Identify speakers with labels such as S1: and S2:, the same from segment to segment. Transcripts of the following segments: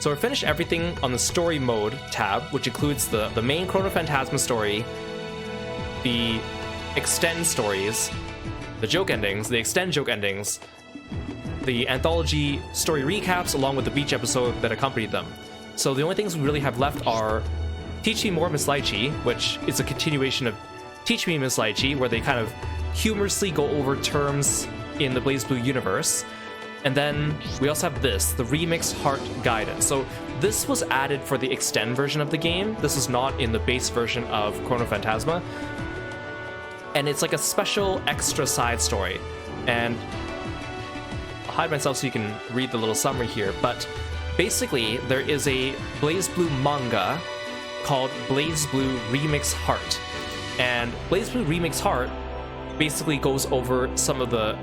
S1: So we finished everything on the story mode tab, which includes the main Chrono Phantasma story, the extend stories, the joke endings, the extend joke endings, the anthology story recaps, along with the beach episode that accompanied them. So the only things we really have left are Teach Me More, Miss Lychee, which is a continuation of Teach Me, Miss Lychee, where they kind of humorously go over terms in the Blazblue universe. And then we also have this, the Remix Heart Gaiden. So this was added for the extend version of the game. This is not in the base version of Chrono Phantasma. And it's like a special extra side story. And I'll hide myself so you can read the little summary here. But basically, there is a Blazblue manga called Blazblue Remix Heart. And Blazblue Remix Heart basically goes over some of the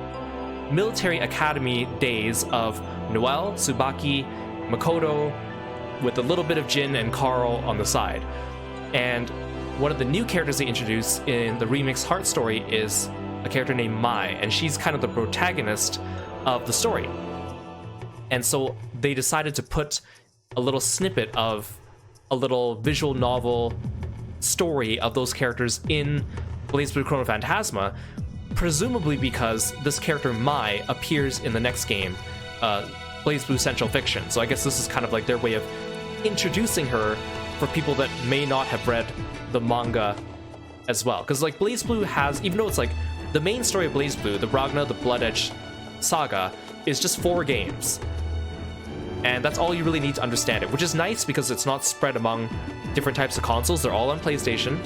S1: military academy days of Noelle, Tsubaki, Makoto, with a little bit of Jin and Carl on the side. And one of the new characters they introduce in the Remix Heart story is a character named Mai, and she's kind of the protagonist of the story. And so they decided to put a little snippet of a little visual novel story of those characters in Blazblue Chrono Phantasma, presumably because this character Mai appears in the next game, Blazblue Central Fiction. So I guess this is kind of like their way of introducing her for people that may not have read the manga as well. Because like Blazblue has, even though it's like the main story of Blazblue, the Ragna, the Blood Edge saga, is just 4 games. And that's all you really need to understand it, which is nice because it's not spread among different types of consoles. They're all on PlayStation.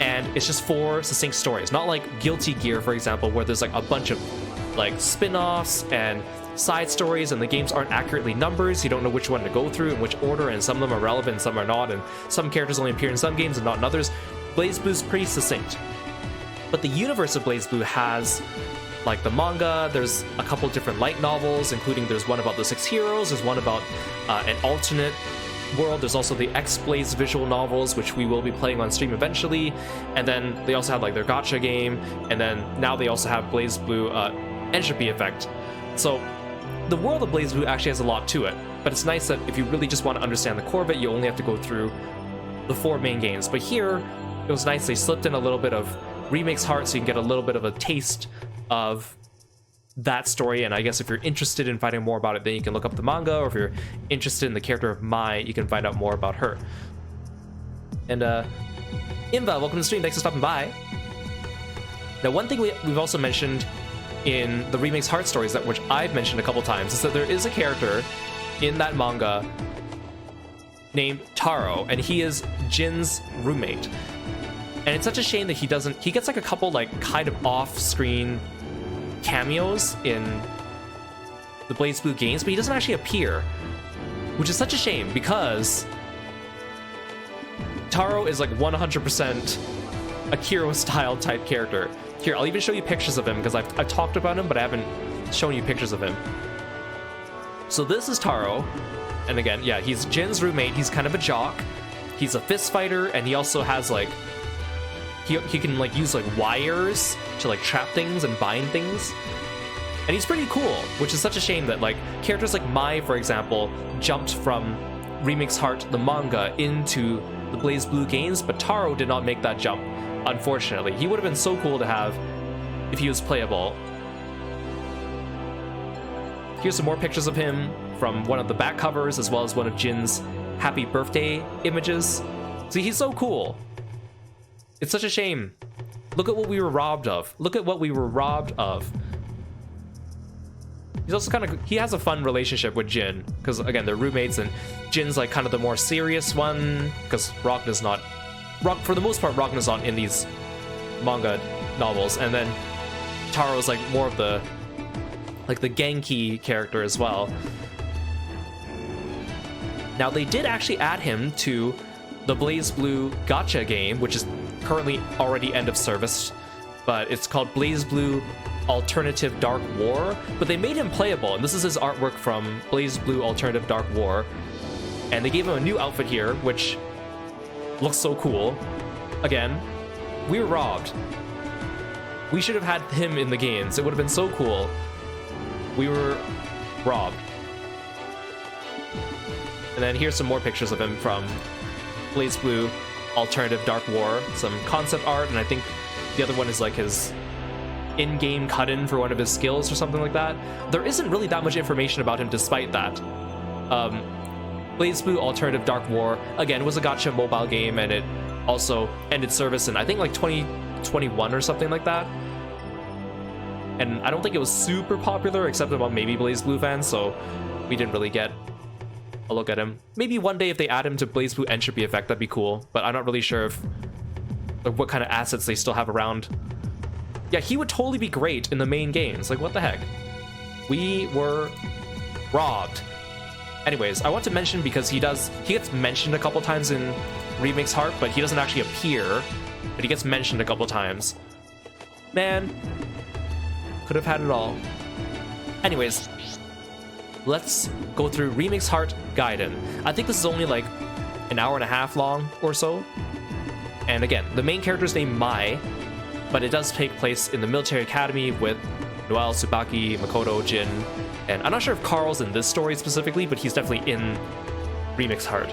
S1: And it's just 4 succinct stories. Not like Guilty Gear, for example, where there's like a bunch of like spin-offs and side stories, and the games aren't accurately numbered, so you don't know which one to go through in which order, and some of them are relevant and some are not, and some characters only appear in some games and not in others. BlazBlue's pretty succinct. But the universe of BlazBlue has like the manga, there's a couple different light novels, including there's one about the 6 heroes, there's one about an alternate world, there's also the X-Blaze visual novels, which we will be playing on stream eventually, and then they also have like their gacha game, and then now they also have BlazBlue Entropy Effect. So the world of BlazBlue actually has a lot to it, but it's nice that if you really just want to understand the core of it, you only have to go through the 4 main games. But here, it was nice they slipped in a little bit of Remix Heart so you can get a little bit of a taste of that story, and I guess if you're interested in finding more about it, then you can look up the manga, or if you're interested in the character of Mai, you can find out more about her. And Inva, welcome to the stream, thanks for stopping by. Now, one thing we've also mentioned in the Remix Heart stories, that which I've mentioned a couple times, is that there is a character in that manga named Taro, and he is Jin's roommate. And it's such a shame that he gets like a couple like kind of off-screen cameos in the BlazBlue games, but he doesn't actually appear, which is such a shame because Taro is like 100% a Kirostyle type character. Here, I'll even show you pictures of him because I've talked about him, but I haven't shown you pictures of him. So this is Taro, and again, yeah, he's Jin's roommate. He's kind of a jock. He's a fist fighter, and he also has like he can like use like wires to like trap things and bind things, and he's pretty cool, which is such a shame that like characters like Mai, for example, jumped from Remix Heart the manga into the BlazBlue games, but Taro did not make that jump, unfortunately. He would have been so cool to have if he was playable. Here's some more pictures of him from one of the back covers, as well as one of Jin's happy birthday images. See, he's so cool. It's such a shame. Look at what we were robbed of. Look at what we were robbed of. He's also he has a fun relationship with Jin, because again, they're roommates, and Jin's like kind of the more serious one, because Ragna's not, for the most part, Ragna's not in these manga novels, and then Taro's like more of the, like the Genki character as well. Now, they did actually add him to the BlazBlue gacha game, which is currently already end of service, but it's called BlazBlue Alternative Dark War, but they made him playable, and this is his artwork from BlazBlue Alternative Dark War, and they gave him a new outfit here, which looks so cool. Again, we were robbed. We should have had him in the games. It would have been so cool. We were robbed. And then here's some more pictures of him from Blazblue Alternative Dark War, some concept art, and I think the other one is like his in-game cut-in for one of his skills or something like that. There isn't really that much information about him despite that. Blazblue Alternative Dark War, again, was a gacha mobile game, and it also ended service in, I think, like 2021 or something like that. And I don't think it was super popular, except among maybe Blazblue fans, so we didn't really get a look at him. Maybe one day if they add him to Blazblue Entropy Effect, that'd be cool, but I'm not really sure if like, what kind of assets they still have around. Yeah, he would totally be great in the main games. Like, what the heck? We were robbed. Anyways, I want to mention, because he gets mentioned a couple times in Remix Heart, but he doesn't actually appear, but he gets mentioned a couple times. Man, could have had it all. Anyways, let's go through Remix Heart Gaiden. I think this is only like an hour and a half long or so. And again, the main character's named Mai, but it does take place in the military academy with Noelle, Tsubaki, Makoto, Jin, and I'm not sure if Carl's in this story specifically, but he's definitely in Remix Heart.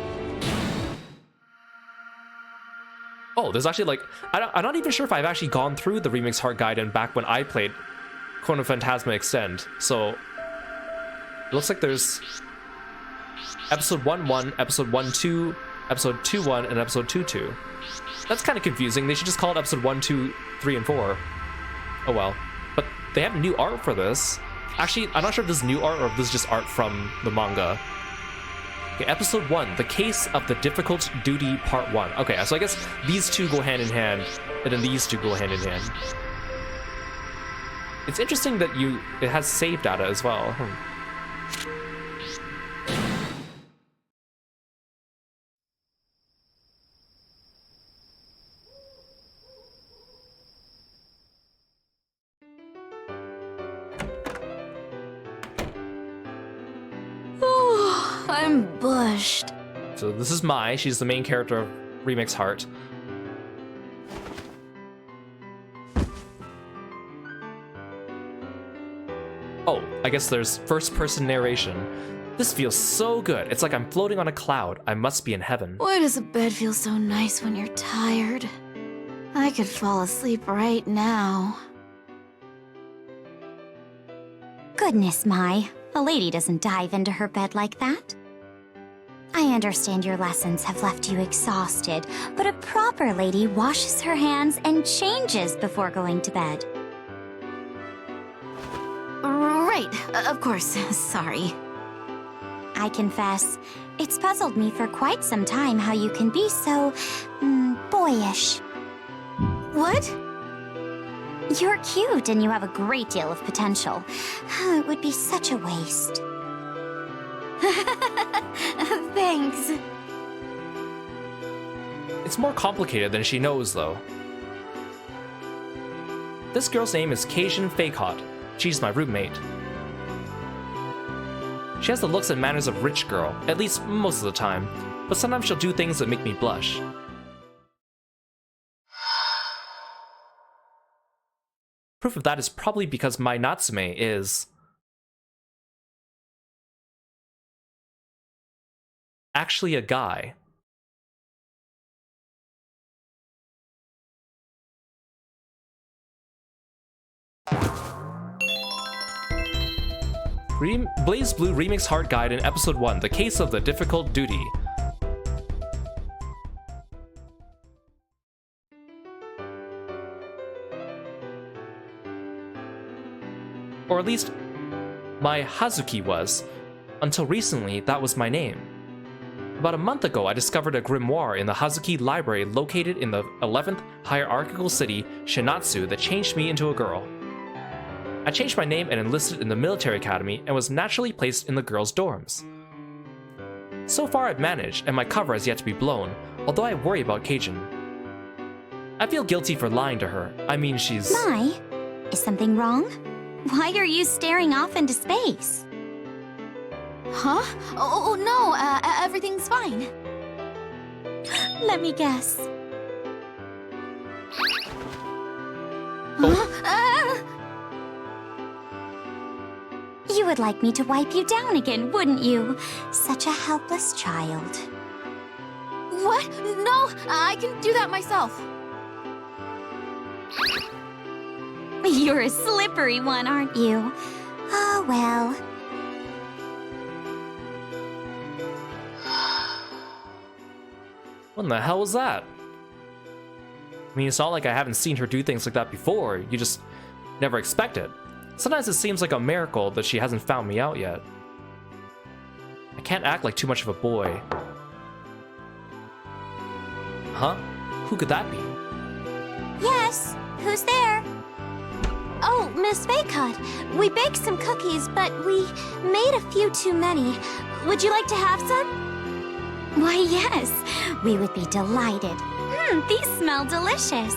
S1: Oh, there's actually like, I'm not even sure if I've actually gone through the Remix Heart Gaiden back when I played Chrono Phantasma Extend, so it looks like there's episode 1-1, episode 1-2, episode 2-1, and episode 2-2. That's kind of confusing. They should just call it episode 1, 2, 3, and 4. Oh well. But they have new art for this. Actually, I'm not sure if this is new art or if this is just art from the manga. Okay, episode 1, The Case of the Difficult Duty Part 1. Okay, so I guess these two go hand in hand, and then these two go hand in hand. It's interesting that it has save data as well.
S2: I'm bushed.
S1: So this is Mai. She's the main character of Remix Heart. Oh, I guess there's first-person narration. This feels so good. It's like I'm floating on a cloud. I must be in heaven.
S2: Why does a bed feel so nice when you're tired? I could fall asleep right now.
S3: Goodness, Mai. A lady doesn't dive into her bed like that. I understand your lessons have left you exhausted, but a proper lady washes her hands and changes before going to bed.
S2: Right, of course, sorry.
S3: I confess, it's puzzled me for quite some time how you can be so, boyish.
S2: What?
S3: You're cute and you have a great deal of potential. It would be such a waste.
S2: Thanks.
S1: It's more complicated than she knows, though. This girl's name is Keijin Fakehot. She's my roommate. She has the looks and manners of a rich girl, at least most of the time, but sometimes she'll do things that make me blush. Proof of that is probably because my Natsume is actually a guy. Blazblue Remix Heart Gaiden Episode 1, The Case of the Difficult Duty. Or at least, my Hazuki was. Until recently, that was my name. About a month ago, I discovered a grimoire in the Hazuki Library located in the 11th hierarchical city, Shinatsu, that changed me into a girl. I changed my name and enlisted in the military academy and was naturally placed in the girls' dorms. So far I've managed, and my cover has yet to be blown, although I worry about Keijin. I feel guilty for lying to her. I mean, she's...
S3: Mai, is something wrong? Why are you staring off into space?
S2: Huh? Oh no, everything's fine.
S3: Let me guess.
S2: Huh?
S3: You would like me to wipe you down again, wouldn't you? Such a helpless child.
S2: What? No, I can do that myself.
S3: You're a slippery one, aren't you? Oh, well.
S1: What in the hell was that? I mean, it's not like I haven't seen her do things like that before. You just never expect it. Sometimes it seems like a miracle that she hasn't found me out yet. I can't act like too much of a boy. Huh? Who could that be?
S3: Yes, who's there?
S2: Oh, Miss Baycut, we baked some cookies, but we made a few too many. Would you like to have some?
S3: Why, yes, we would be delighted. These smell delicious.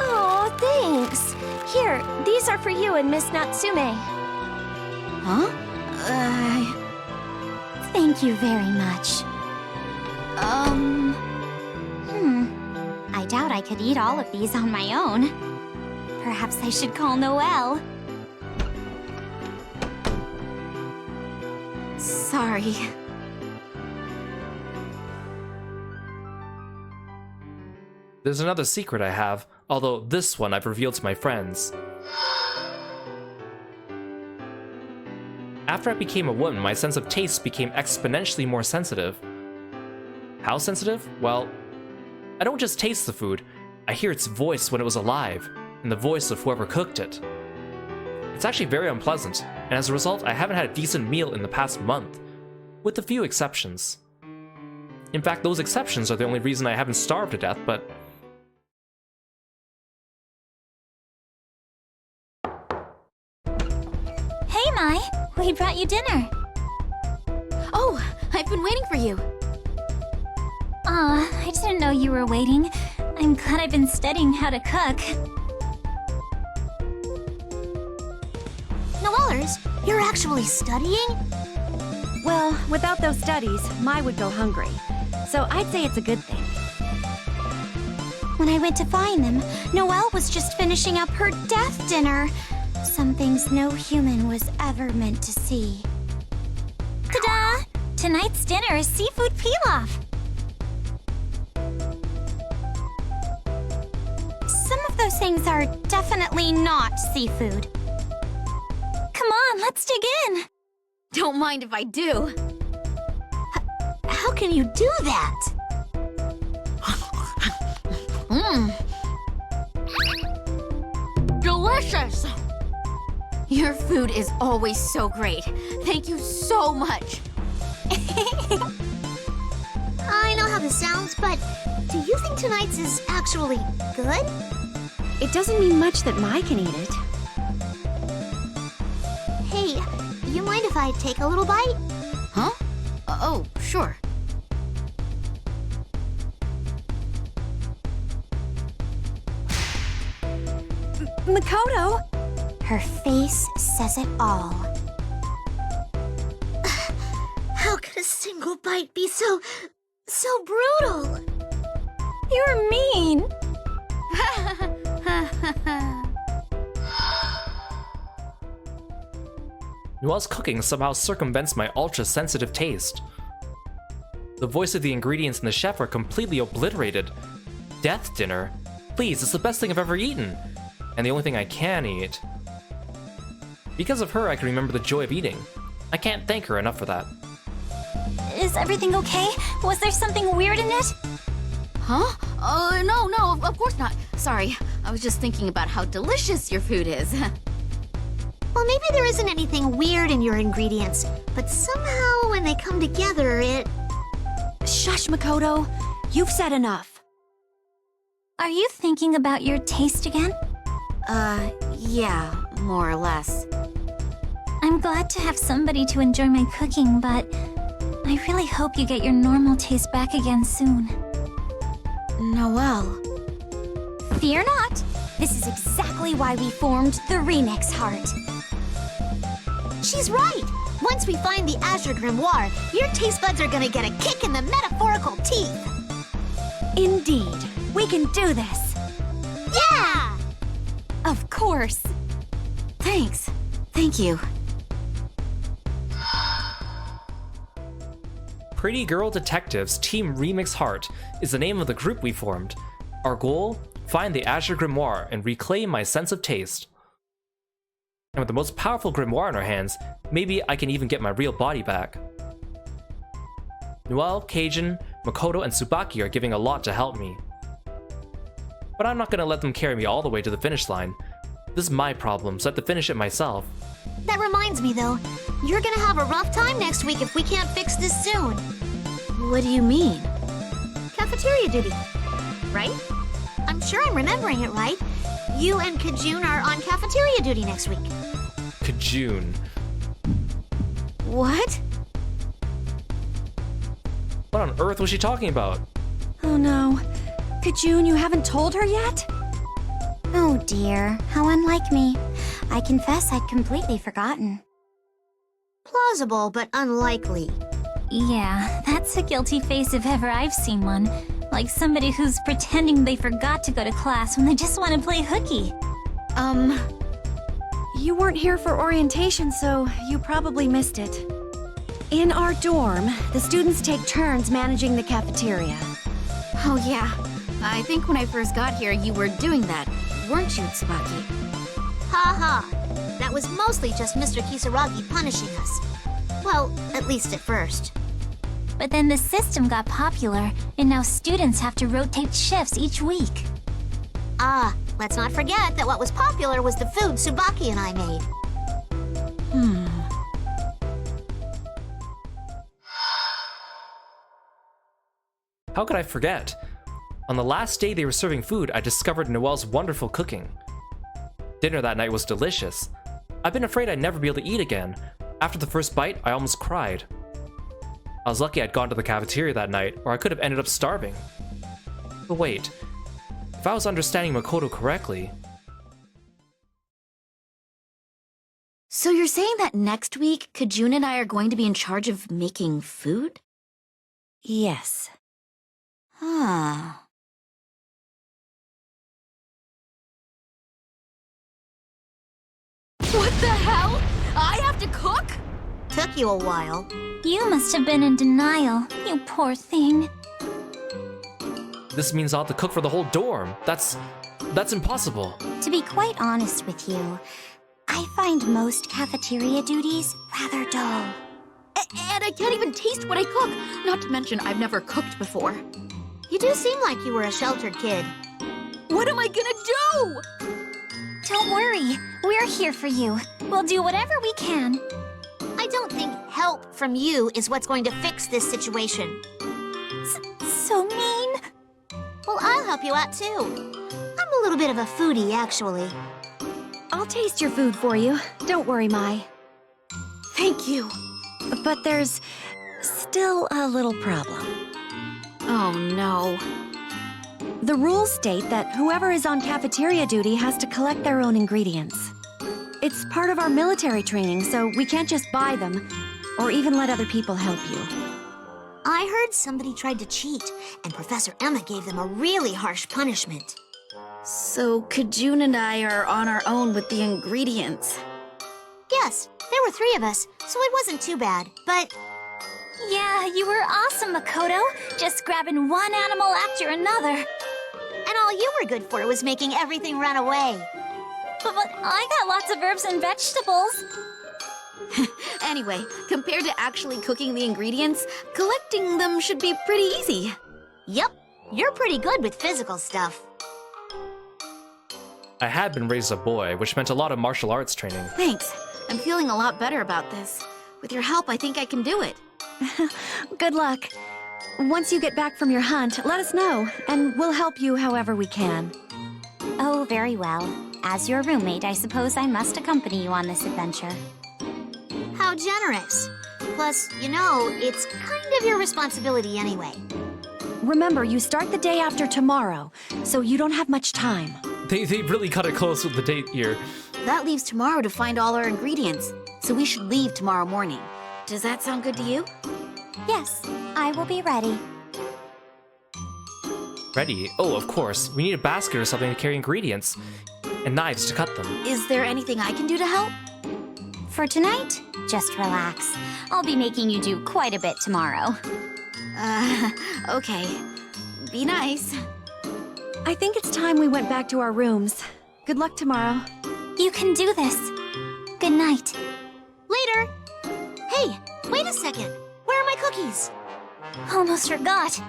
S2: Oh, thanks. Here, these are for you and Miss Natsume.
S3: Huh? Thank you very much. I doubt I could eat all of these on my own. Perhaps I should call Noelle.
S2: Sorry.
S1: There's another secret I have, although this one I've revealed to my friends. After I became a woman, my sense of taste became exponentially more sensitive. How sensitive? Well, I don't just taste the food, I hear its voice when it was alive, and the voice of whoever cooked it. It's actually very unpleasant, and as a result, I haven't had a decent meal in the past month, with a few exceptions. In fact, those exceptions are the only reason I haven't starved to death, but...
S3: Hey, Mai, we brought you dinner.
S2: Oh, I've been waiting for you.
S3: Aw, I didn't know you were waiting. I'm glad I've been studying how to cook.
S2: Noellers, you're actually studying?
S4: Well, without those studies, Mai would go hungry. So I'd say it's a good thing.
S3: When I went to find them, Noelle was just finishing up her death dinner. Some things no human was ever meant to see. Ta-da! Tonight's dinner is seafood pilaf. Some of those things are definitely not seafood. Come on, let's dig in.
S2: Don't mind if I do. How can you do that? Delicious! Your food is always so great. Thank you so much. I know how this sounds, but do you think tonight's is actually good?
S4: It doesn't mean much that Mai can eat it.
S2: Hey, you mind if I take a little bite? Huh? Oh, sure.
S4: Makoto!
S3: Her face says it all.
S2: How could a single bite be so brutal?
S3: You're mean.
S1: Noelle's cooking somehow circumvents my ultra-sensitive taste. The voice of the ingredients and the chef are completely obliterated. Death dinner? Please, it's the best thing I've ever eaten. And the only thing I can eat. Because of her, I can remember the joy of eating. I can't thank her enough for that.
S3: Is everything okay? Was there something weird in it?
S2: Huh? No, of course not. Sorry, I was just thinking about how delicious your food is. Well, maybe there isn't anything weird in your ingredients, but somehow when they come together, it...
S4: Shush, Makoto. You've said enough.
S3: Are you thinking about your taste again?
S2: Yeah, more or less.
S3: I'm glad to have somebody to enjoy my cooking, but I really hope you get your normal taste back again soon.
S2: Noelle.
S3: Fear not. This is exactly why we formed the Remix Heart.
S2: She's right! Once we find the Azure Grimoire, your taste buds are gonna get a kick in the metaphorical teeth!
S4: Indeed. We can do this.
S2: Yeah!
S4: Of course.
S2: Thanks. Thank you.
S1: Pretty Girl Detectives Team Remix Heart is the name of the group we formed. Our goal? Find the Azure Grimoire and reclaim my sense of taste. And with the most powerful grimoire in our hands, maybe I can even get my real body back. Noelle, Cajun, Makoto, and Tsubaki are giving a lot to help me. But I'm not gonna let them carry me all the way to the finish line. This is my problem, so I have to finish it myself.
S2: That reminds me, though. You're gonna have a rough time next week if we can't fix this soon. What do you mean? Cafeteria duty, right? I'm sure I'm remembering it right. You and Kajun are on cafeteria duty next week.
S1: Kajun.
S2: What?
S1: What on earth was she talking about?
S4: Oh no. Kajun, you haven't told her yet?
S3: Oh dear, how unlike me. I confess I'd completely forgotten.
S2: Plausible, but unlikely.
S3: Yeah, that's a guilty face if ever I've seen one. Like somebody who's pretending they forgot to go to class when they just want to play hooky.
S4: You weren't here for orientation, so you probably missed it. In our dorm, the students take turns managing the cafeteria.
S2: Oh yeah, I think when I first got here you were doing that, weren't you, Tsubaki? Ha ha! That was mostly just Mr. Kisaragi punishing us. Well, at least at first.
S3: But then the system got popular, and now students have to rotate shifts each week.
S2: Ah, let's not forget that what was popular was the food Tsubaki and I made.
S1: How could I forget? On the last day they were serving food, I discovered Noelle's wonderful cooking. Dinner that night was delicious. I've been afraid I'd never be able to eat again. After the first bite, I almost cried. I was lucky I'd gone to the cafeteria that night, or I could have ended up starving. But wait, if I was understanding Makoto correctly...
S2: So you're saying that next week, Kajun and I are going to be in charge of making food?
S4: Yes.
S2: Huh. What the hell? I have to cook? Took you a while.
S3: You must have been in denial, you poor thing.
S1: This means I'll have to cook for the whole dorm. That's impossible.
S3: To be quite honest with you, I find most cafeteria duties rather dull.
S2: And I can't even taste what I cook. Not to mention, I've never cooked before. You do seem like you were a sheltered kid. What am I gonna do?
S3: Don't worry, we're here for you. We'll do whatever we can.
S2: I don't think help from you is what's going to fix this situation.
S3: So mean.
S2: Well, I'll help you out too. I'm a little bit of a foodie, actually.
S4: I'll taste your food for you. Don't worry, Mai.
S2: Thank you.
S4: But there's still a little problem.
S2: Oh no.
S4: The rules state that whoever is on cafeteria duty has to collect their own ingredients. It's part of our military training, so we can't just buy them, or even let other people help you.
S2: I heard somebody tried to cheat, and Professor Emma gave them a really harsh punishment. So Kajun and I are on our own with the ingredients. Yes, there were 3 of us, so it wasn't too bad, but...
S3: Yeah, you were awesome, Makoto. Just grabbing one animal after another.
S2: And all you were good for was making everything run away.
S3: But I got lots of herbs and vegetables.
S2: Anyway, compared to actually cooking the ingredients, collecting them should be pretty easy. Yep, you're pretty good with physical stuff.
S1: I had been raised a boy, which meant a lot of martial arts training.
S2: Thanks. I'm feeling a lot better about this. With your help, I think I can do it.
S4: Good luck. Once you get back from your hunt, let us know, and we'll help you however we can.
S3: Oh, very well. As your roommate, I suppose I must accompany you on this adventure.
S2: How generous. Plus, you know, it's kind of your responsibility anyway.
S4: Remember, you start the day after tomorrow, so you don't have much time.
S1: They really cut it close with the date here.
S2: That leaves tomorrow to find all our ingredients, so we should leave tomorrow morning. Does that sound good to you?
S3: Yes, I will be ready.
S1: Ready? Oh, of course. We need a basket or something to carry ingredients. And knives to cut them.
S2: Is there anything I can do to help?
S3: For tonight, just relax. I'll be making you do quite a bit tomorrow.
S2: Okay. Be nice.
S4: I think it's time we went back to our rooms. Good luck tomorrow.
S3: You can do this. Good night.
S2: Later! Hey, wait a second. Where are my cookies?
S3: Almost forgot.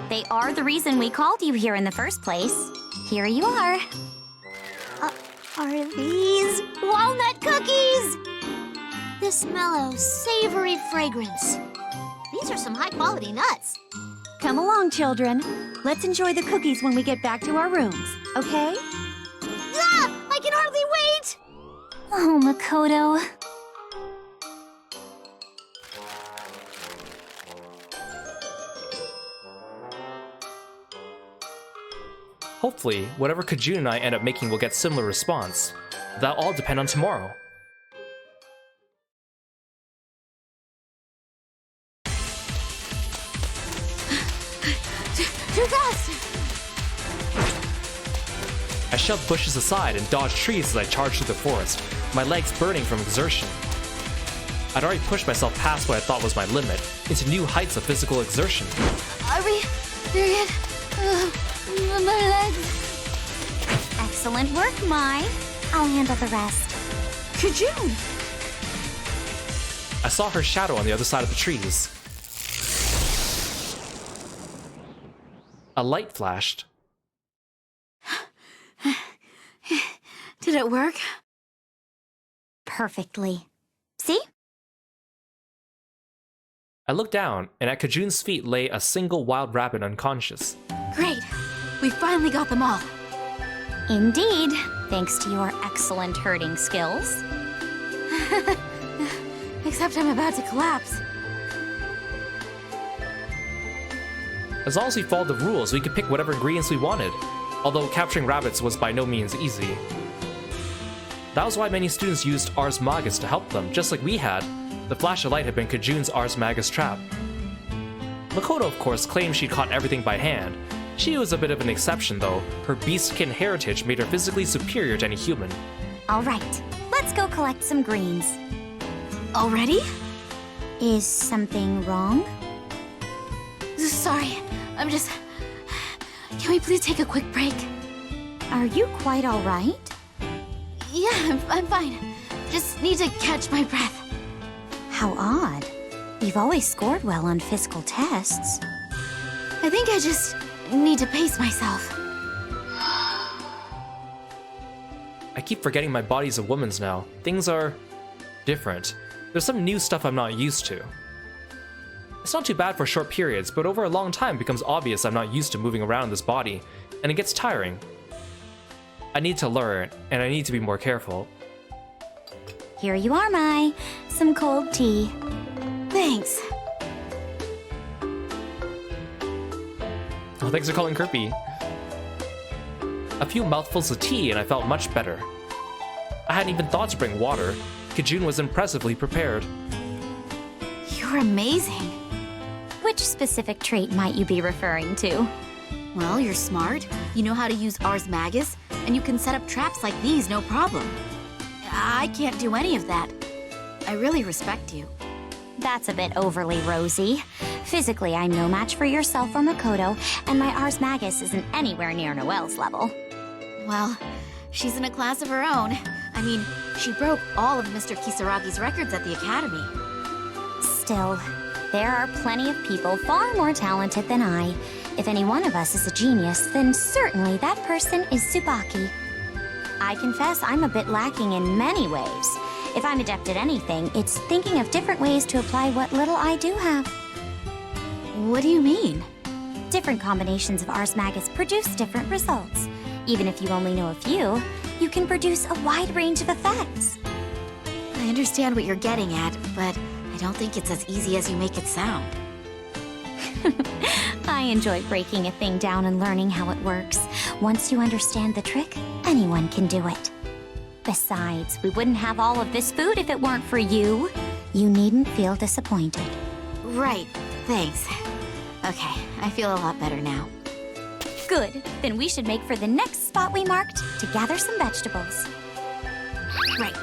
S3: They are the reason we called you here in the first place. Here you are.
S2: Are these walnut cookies? This mellow, savory fragrance. These are some high-quality nuts.
S4: Come along, children. Let's enjoy the cookies when we get back to our rooms, okay?
S2: Ah! I can hardly wait!
S3: Oh, Makoto.
S1: Hopefully, whatever Kajun and I end up making will get similar response. That'll all depend on tomorrow.
S2: Too fast!
S1: I shoved bushes aside and dodged trees as I charged through the forest, my legs burning from exertion. I'd already pushed myself past what I thought was my limit, into new heights of physical exertion.
S2: Are we there yet? My legs.
S3: Excellent work, Mai. I'll handle the rest.
S2: Kajun!
S1: I saw her shadow on the other side of the trees. A light flashed.
S2: Did it work?
S3: Perfectly. See?
S1: I looked down, and at Kajun's feet lay a single wild rabbit unconscious.
S2: Great. We finally got them all.
S3: Indeed, thanks to your excellent herding skills.
S2: Except I'm about to collapse.
S1: As long as we followed the rules, we could pick whatever ingredients we wanted, although capturing rabbits was by no means easy. That was why many students used Ars Magus to help them, just like we had. The flash of light had been Kajun's Ars Magus trap. Makoto, of course, claimed she'd caught everything by hand. She was a bit of an exception, though. Her beastkin heritage made her physically superior to any human.
S3: All right, let's go collect some greens.
S2: Already?
S3: Is something wrong?
S2: Sorry, I'm just... Can we please take a quick break?
S3: Are you quite all right?
S2: Yeah, I'm fine. Just need to catch my breath.
S3: How odd. You've always scored well on physical tests.
S2: I think I just need to pace myself.
S1: I keep forgetting my body's a woman's now. Things are different. There's some new stuff I'm not used to. It's not too bad for short periods, but over a long time it becomes obvious I'm not used to moving around in this body, and it gets tiring. I need to learn, and I need to be more careful.
S3: Here you are, Mai. Some cold tea.
S2: Thanks.
S1: Oh, thanks for calling Kirby. A few mouthfuls of tea and I felt much better. I hadn't even thought to bring water. Kajun was impressively prepared.
S2: You're amazing.
S3: Which specific trait might you be referring to?
S2: Well, you're smart, you know how to use Ars Magus, and you can set up traps like these no problem. I can't do any of that. I really respect you.
S3: That's a bit overly rosy. Physically, I'm no match for yourself or Makoto, and my Ars Magus isn't anywhere near Noelle's level.
S2: Well, she's in a class of her own. I mean, she broke all of Mr. Kisaragi's records at the academy.
S3: Still, there are plenty of people far more talented than I. If any one of us is a genius, then certainly that person is Tsubaki. I confess I'm a bit lacking in many ways. If I'm adept at anything, it's thinking of different ways to apply what little I do have.
S2: What do you mean?
S3: Different combinations of Ars Magus produce different results. Even if you only know a few, you can produce a wide range of effects.
S2: I understand what you're getting at, but I don't think it's as easy as you make it sound.
S3: I enjoy breaking a thing down and learning how it works. Once you understand the trick, anyone can do it. Besides, we wouldn't have all of this food if it weren't for you. You needn't feel disappointed.
S2: Right, thanks. Okay, I feel a lot better now.
S3: Good, then we should make for the next spot we marked to gather some vegetables.
S2: Right.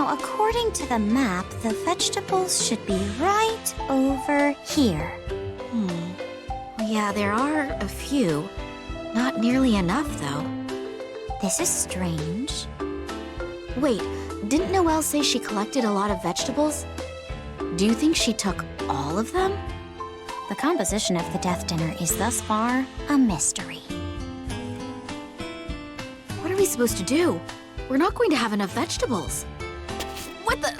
S3: Now, according to the map, the vegetables should be right over here.
S2: Yeah, there are a few. Not nearly enough, though.
S3: This is strange.
S2: Wait, didn't Noelle say she collected a lot of vegetables? Do you think she took all of them?
S3: The composition of the death dinner is thus far a mystery.
S2: What are we supposed to do? We're not going to have enough vegetables. What the?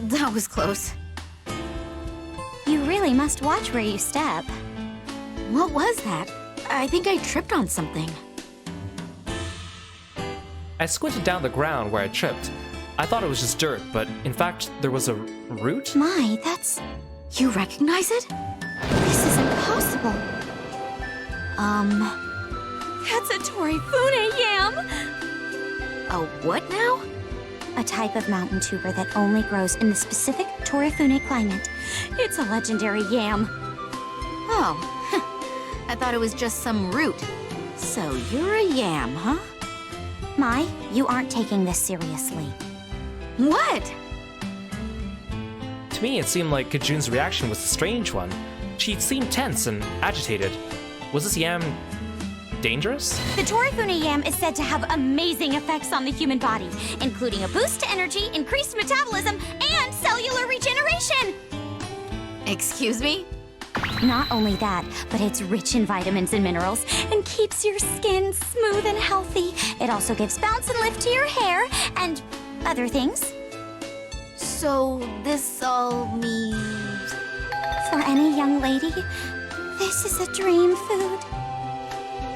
S2: That was close.
S3: You really must watch where you step.
S2: What was that? I think I tripped on something.
S1: I squinted down the ground where I tripped. I thought it was just dirt, but in fact, there was a root?
S3: My, that's...
S2: You recognize it?
S3: This is impossible. That's a Torifune yam!
S2: A what now?
S3: A type of mountain tuber that only grows in the specific Torifune climate. It's a legendary yam.
S2: Oh, I thought it was just some root. So you're a yam, huh?
S3: Mai, you aren't taking this seriously.
S2: What?
S1: To me, it seemed like Kajun's reaction was a strange one. She seemed tense and agitated. Was this yam dangerous?
S3: The Torifune yam is said to have amazing effects on the human body, including a boost to energy, increased metabolism, and cellular regeneration!
S2: Excuse me?
S3: Not only that, but it's rich in vitamins and minerals and keeps your skin smooth and healthy. It also gives bounce and lift to your hair and other things.
S2: So this all means...
S3: For any young lady, this is a dream food.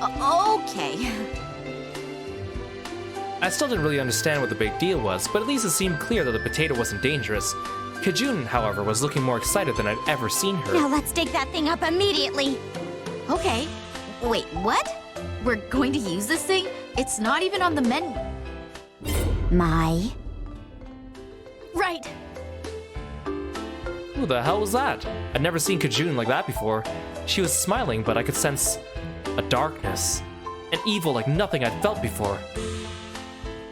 S2: Okay.
S1: I still didn't really understand what the big deal was, but at least it seemed clear that the potato wasn't dangerous. Kajun, however, was looking more excited than I'd ever seen her.
S3: Now let's dig that thing up immediately.
S2: Okay. Wait, what? We're going to use this thing? It's not even on the menu.
S3: Mai.
S2: Right.
S1: Who the hell was that? I'd never seen Kajun like that before. She was smiling, but I could sense a darkness, an evil like nothing I'd felt before.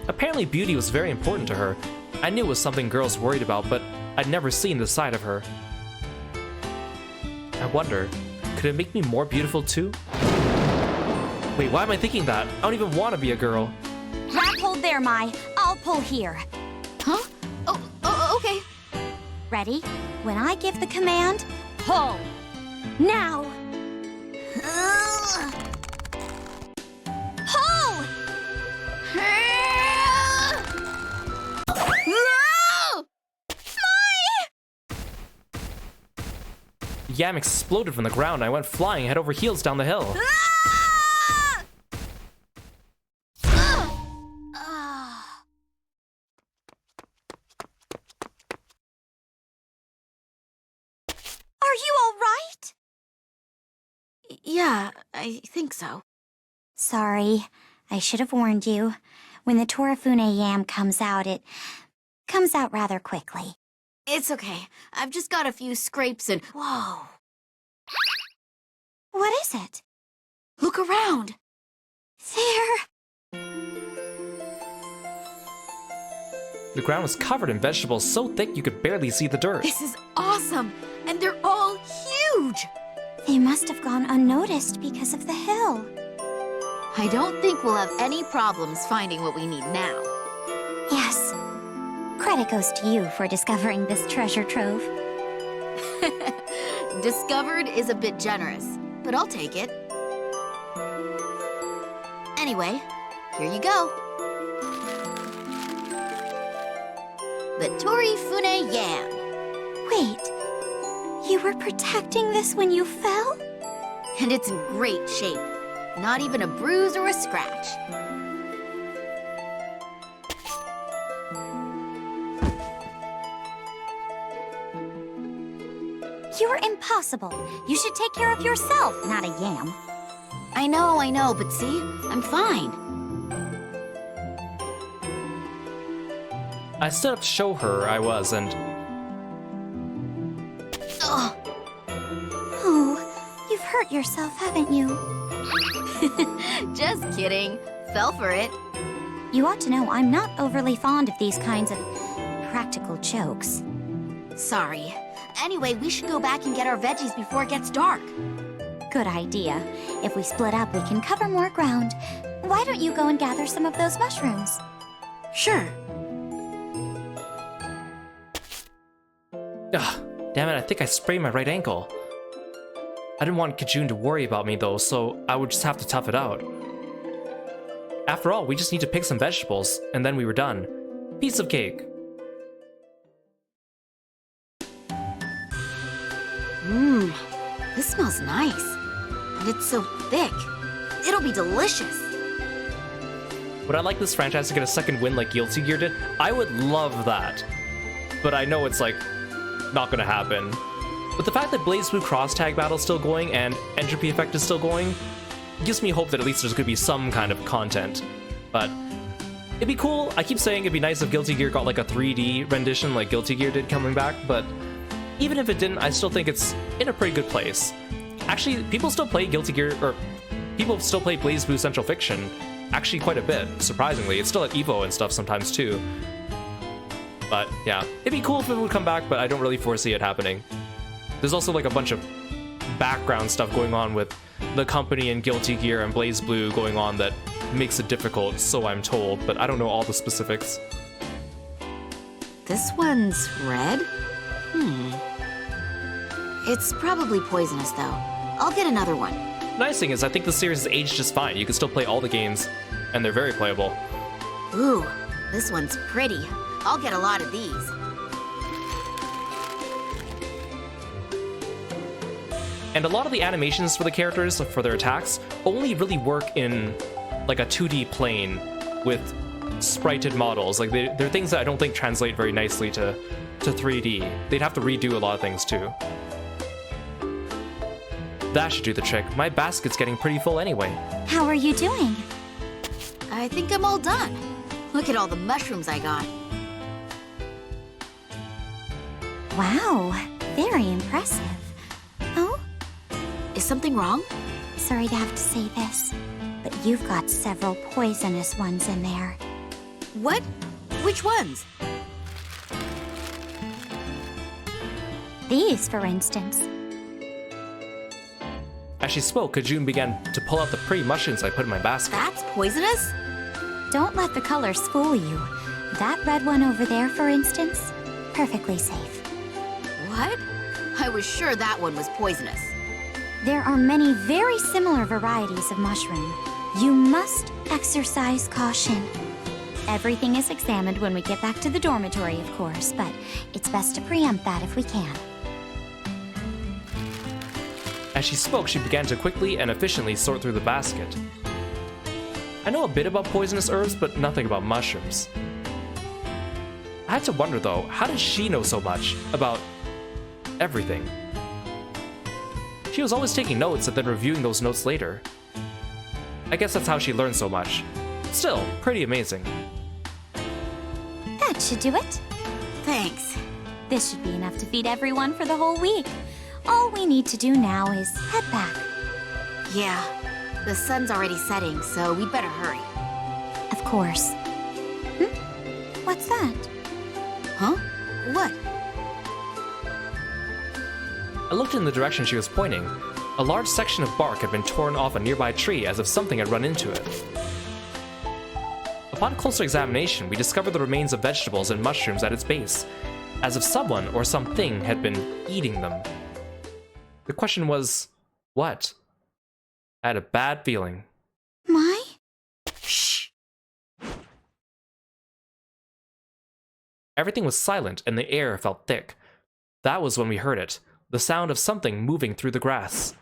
S1: Apparently beauty was very important to her. I knew it was something girls worried about, but I'd never seen this side of her. I wonder, could it make me more beautiful too? Wait, why am I thinking that? I don't even want to be a girl.
S3: Grab hold there, Mai. I'll pull here.
S2: Huh? Oh, okay.
S3: Ready? When I give the command, pull. Now! Pull!
S1: Yam exploded from the ground. I went flying head over heels down the hill.
S3: Are you all right?
S2: Yeah, I think so.
S3: Sorry, I should have warned you. When the Torifune yam comes out, it comes out rather quickly.
S2: It's okay. I've just got a few scrapes and... Whoa.
S3: What is it?
S2: Look around.
S3: There.
S1: The ground was covered in vegetables so thick you could barely see the dirt.
S2: This is awesome. And they're all huge.
S3: They must have gone unnoticed because of the hill.
S2: I don't think we'll have any problems finding what we need now.
S3: Yes. Credit goes to you for discovering this treasure trove.
S2: Discovered is a bit generous, but I'll take it. Anyway, here you go. The Torifune yam.
S3: Wait, you were protecting this when you fell?
S2: And it's in great shape. Not even a bruise or a scratch.
S3: You're impossible. You should take care of yourself, not a yam.
S2: I know, but see? I'm fine.
S1: I stood up to show her I was, and
S2: Ugh.
S3: Oh, you've hurt yourself, haven't you?
S2: Just kidding. Fell for it.
S3: You ought to know I'm not overly fond of these kinds of practical jokes.
S2: Sorry. Anyway, we should go back and get our veggies before it gets dark.
S3: Good idea. If we split up, we can cover more ground. Why don't you go and gather some of those mushrooms?
S2: Sure.
S1: Ugh, damn it, I think I sprained my right ankle. I didn't want Kajun to worry about me though, so I would just have to tough it out. After all, we just need to pick some vegetables, and then we were done. Piece of cake.
S2: Mmm, this smells nice. And it's so thick. It'll be delicious.
S1: Would I like this franchise to get a second win like Guilty Gear did? I would love that. But I know it's like, not gonna happen. But the fact that Blazblue cross-tag battle is still going and Entropy Effect is still going gives me hope that at least there's gonna be some kind of content. But it'd be cool. I keep saying it'd be nice if Guilty Gear got like a 3D rendition like Guilty Gear did coming back, but even if it didn't, I still think it's in a pretty good place. Actually, people still play Guilty Gear, or people still play Blazblue Central Fiction actually quite a bit, surprisingly. It's still at EVO and stuff sometimes too. But yeah, it'd be cool if it would come back, but I don't really foresee it happening. There's also like a bunch of background stuff going on with the company and Guilty Gear and Blazblue going on that makes it difficult, so I'm told, but I don't know all the specifics.
S2: This one's red? It's probably poisonous, though. I'll get another one.
S1: Nice thing is, I think the series has aged just fine. You can still play all the games, and they're very playable.
S2: Ooh, this one's pretty. I'll get a lot of these.
S1: And a lot of the animations for the characters, for their attacks, only really work in like a 2D plane with sprited models. Like they're things that I don't think translate very nicely to 3D. They'd have to redo a lot of things too. That should do the trick. My basket's getting pretty full anyway.
S3: How are you doing?
S2: I think I'm all done. Look at all the mushrooms I got.
S3: Wow, very impressive. Oh?
S2: Is something wrong?
S3: Sorry to have to say this, but you've got several poisonous ones in there.
S2: What? Which ones?
S3: These, for instance.
S1: As she spoke, Kajun began to pull out the pretty mushrooms I put in my basket.
S2: That's poisonous?
S3: Don't let the colors fool you. That red one over there, for instance, perfectly safe.
S2: What? I was sure that one was poisonous.
S3: There are many very similar varieties of mushroom. You must exercise caution. Everything is examined when we get back to the dormitory, of course, but it's best to preempt that if we can.
S1: As she spoke, she began to quickly and efficiently sort through the basket. I know a bit about poisonous herbs, but nothing about mushrooms. I had to wonder though, how did she know so much about everything? She was always taking notes and then reviewing those notes later. I guess that's how she learned so much. Still, pretty amazing.
S3: That should do it.
S2: Thanks.
S3: This should be enough to feed everyone for the whole week. All we need to do now is head back.
S2: Yeah, the sun's already setting, so we'd better hurry.
S3: Of course. What's that?
S2: Huh? What?
S1: I looked in the direction she was pointing. A large section of bark had been torn off a nearby tree as if something had run into it. Upon closer examination, we discovered the remains of vegetables and mushrooms at its base, as if someone or something had been eating them. The question was, what? I had a bad feeling.
S3: My?
S2: Shh!
S1: Everything was silent and the air felt thick. That was when we heard it, the sound of something moving through the grass.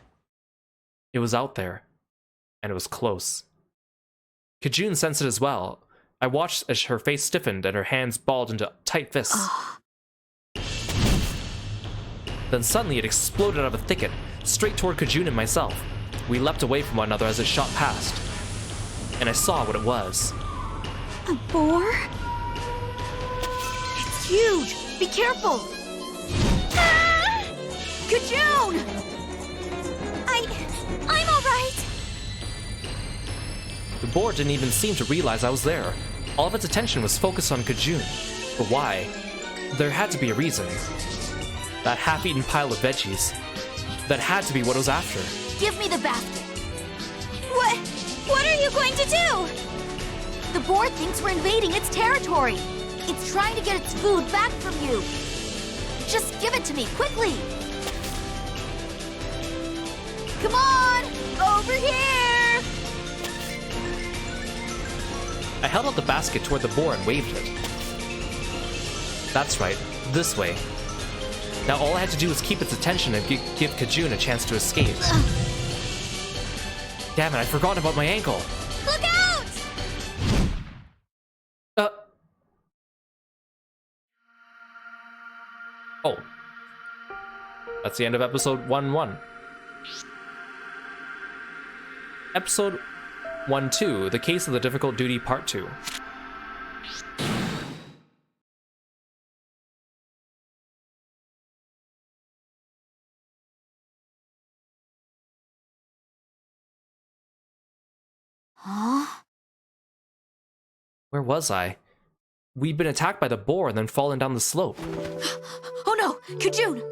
S1: It was out there, and it was close. Kajun sensed it as well. I watched as her face stiffened and her hands balled into tight fists. Then suddenly it exploded out of a thicket, straight toward Kajun and myself. We leapt away from one another as it shot past. And I saw what it was.
S3: A boar?
S2: It's huge! Be careful! Ah! Kajun!
S3: I'm all right.
S1: The boar didn't even seem to realize I was there. All of its attention was focused on Kajun. But why? There had to be a reason. That half-eaten pile of veggies. That had to be what it was after.
S2: Give me the basket.
S3: What are you going to do?
S2: The boar thinks we're invading its territory. It's trying to get its food back from you. Just give it to me, quickly. Come on, over here.
S1: I held out the basket toward the boar and waved it. That's right, this way. Now all I had to do was keep its attention and give Kajun a chance to escape. Damn it, I forgot about my ankle.
S2: Look out!
S1: Oh. That's the end of episode 1-1. Episode 1-2, The Case of the Difficult Duty Part 2.
S2: Huh?
S1: Where was I? We'd been attacked by the boar and then fallen down the slope.
S2: Oh no, Kajun!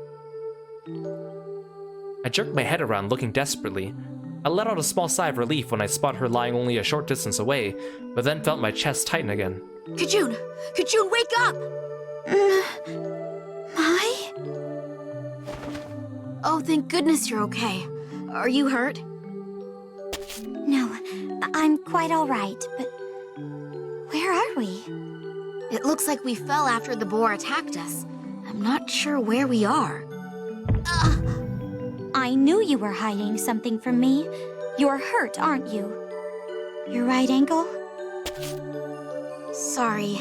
S1: I jerked my head around, looking desperately. I let out a small sigh of relief when I spotted her lying only a short distance away, but then felt my chest tighten again.
S2: Kajun! Kajun, wake up!
S3: Mai?
S2: Oh, thank goodness you're okay. Are you hurt?
S3: No, I'm quite all right, but where are we?
S2: It looks like we fell after the boar attacked us. I'm not sure where we are.
S3: I knew you were hiding something from me. You're hurt, aren't you? Your right ankle?
S2: Sorry.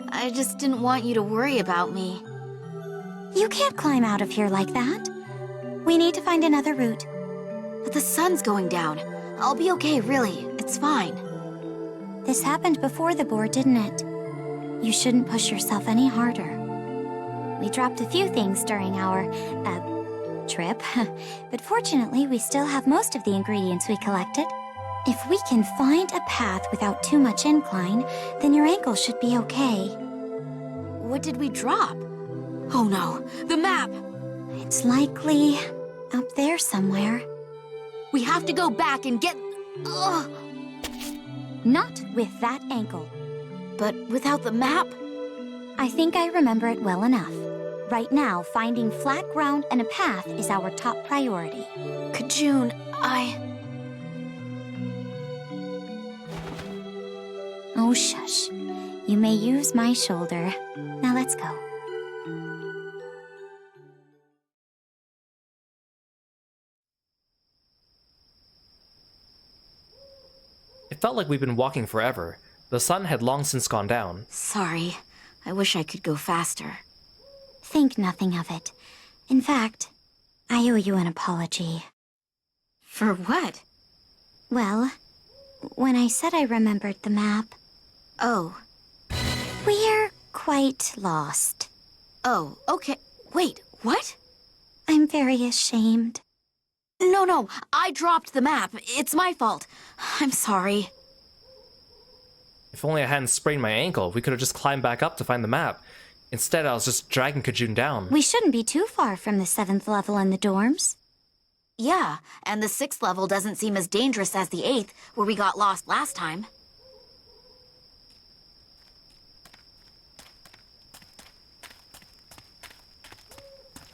S2: I just didn't want you to worry about me.
S3: You can't climb out of here like that. We need to find another route.
S2: But the sun's going down. I'll be okay, really. It's fine.
S3: This happened before the boar, didn't it? You shouldn't push yourself any harder. We dropped a few things during our, trip, but fortunately we still have most of the ingredients we collected. If we can find a path without too much incline, then your ankle should be okay.
S2: What did we drop? Oh no, the map!
S3: It's likely up there somewhere.
S2: We have to go back and get... Ugh.
S3: Not with that ankle.
S2: But without the map?
S3: I think I remember it well enough. Right now, finding flat ground and a path is our top priority.
S2: Kajun,
S3: Oh, shush. You may use my shoulder. Now let's go.
S1: It felt like we'd been walking forever. The sun had long since gone down.
S2: Sorry. I wish I could go faster.
S3: Think nothing of it. In fact, I owe you an apology.
S2: For what?
S3: Well, when I said I remembered the map,
S2: Oh.
S3: we're quite lost.
S2: Oh, okay. Wait, what?
S3: I'm very ashamed.
S2: No, I dropped the map. It's my fault. I'm sorry.
S1: If only I hadn't sprained my ankle, we could have just climbed back up to find the map. Instead, I was just dragging Kajun down.
S3: We shouldn't be too far from the 7th level in the dorms.
S2: Yeah, and the 6th level doesn't seem as dangerous as the 8th, where we got lost last time.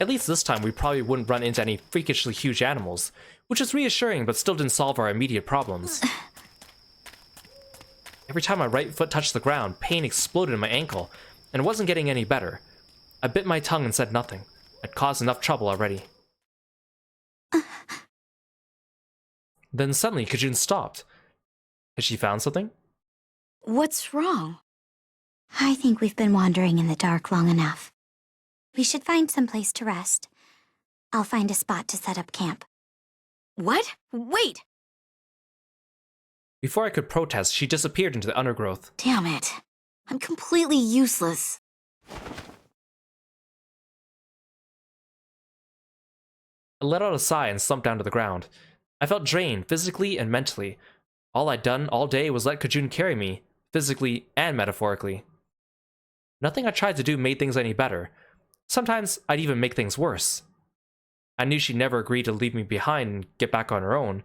S1: At least this time we probably wouldn't run into any freakishly huge animals, which is reassuring but still didn't solve our immediate problems. Every time my right foot touched the ground, pain exploded in my ankle, and it wasn't getting any better. I bit my tongue and said nothing. I'd caused enough trouble already. Then suddenly Kajun stopped. Had she found something?
S2: What's wrong?
S3: I think we've been wandering in the dark long enough. We should find some place to rest. I'll find a spot to set up camp.
S2: What? Wait!
S1: Before I could protest, she disappeared into the undergrowth.
S2: Damn it. I'm completely useless.
S1: I let out a sigh and slumped down to the ground. I felt drained, physically and mentally. All I'd done all day was let Kajun carry me, physically and metaphorically. Nothing I tried to do made things any better. Sometimes I'd even make things worse. I knew she'd never agree to leave me behind and get back on her own.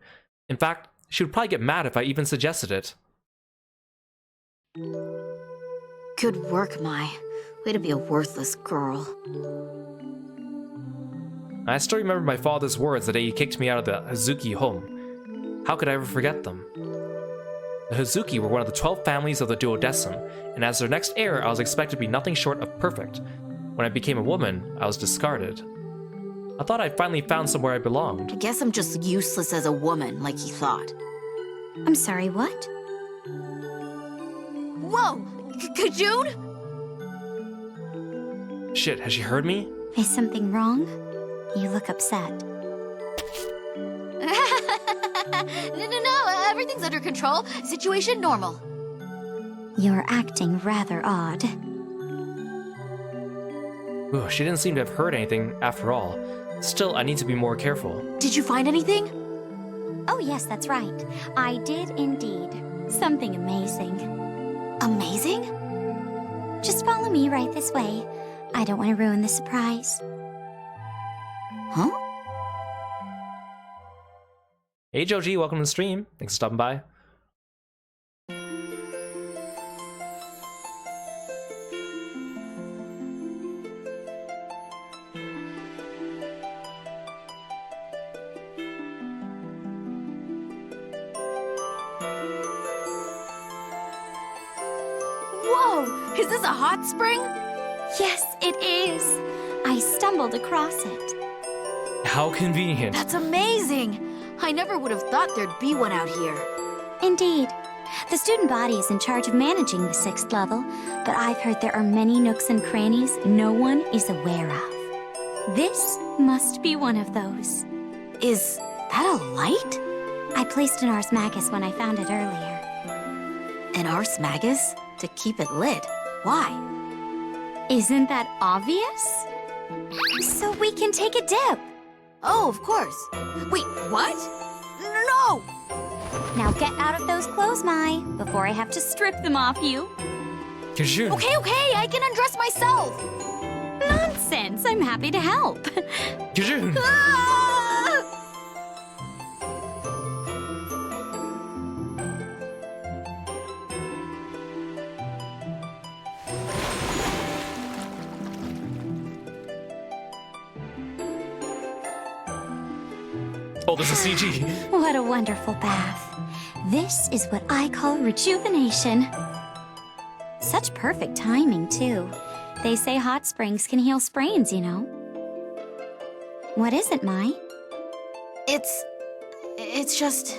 S1: In fact, she would probably get mad if I even suggested it.
S2: Good work, Mai. Way to be a worthless girl.
S1: I still remember my father's words the day he kicked me out of the Hazuki home. How could I ever forget them? The Hazuki were one of the 12 families of the Duodecim, and as their next heir, I was expected to be nothing short of perfect. When I became a woman, I was discarded. I thought I'd finally found somewhere I belonged.
S2: I guess I'm just useless as a woman, like he thought.
S3: I'm sorry, what?
S2: Whoa! Kajun?
S1: Shit, has she heard me?
S3: Is something wrong? You look upset.
S2: No, everything's under control. Situation normal.
S3: You're acting rather odd.
S1: Ooh, she didn't seem to have heard anything after all. Still, I need to be more careful.
S2: Did you find anything?
S3: Oh yes, that's right. I did indeed. Something amazing.
S2: Amazing?
S3: Just follow me right this way. I don't want to ruin the surprise.
S2: Huh?
S1: Hey Joji, welcome to the stream. Thanks for stopping by.
S2: Whoa! Is this a hot spring?
S3: Yes, it is. I stumbled across it.
S1: How convenient.
S2: That's amazing! I never would have thought there'd be one out here.
S3: Indeed. The student body is in charge of managing the 6th level, but I've heard there are many nooks and crannies no one is aware of. This must be one of those.
S2: Is that a light?
S3: I placed an Ars Magus when I found it earlier.
S2: An Ars Magus? To keep it lit. Why?
S3: Isn't that obvious? So we can take a dip.
S2: Oh, of course. Wait, what? No!
S3: Now get out of those clothes, Mai, before I have to strip them off you.
S1: Kajun.
S2: Okay, I can undress myself.
S3: Nonsense, I'm happy to help.
S1: Kajun.
S2: Ah!
S1: Oh, this is CG.
S3: What a wonderful bath. This is what I call rejuvenation. Such perfect timing, too. They say hot springs can heal sprains, you know. What is it, Mai?
S2: It's just...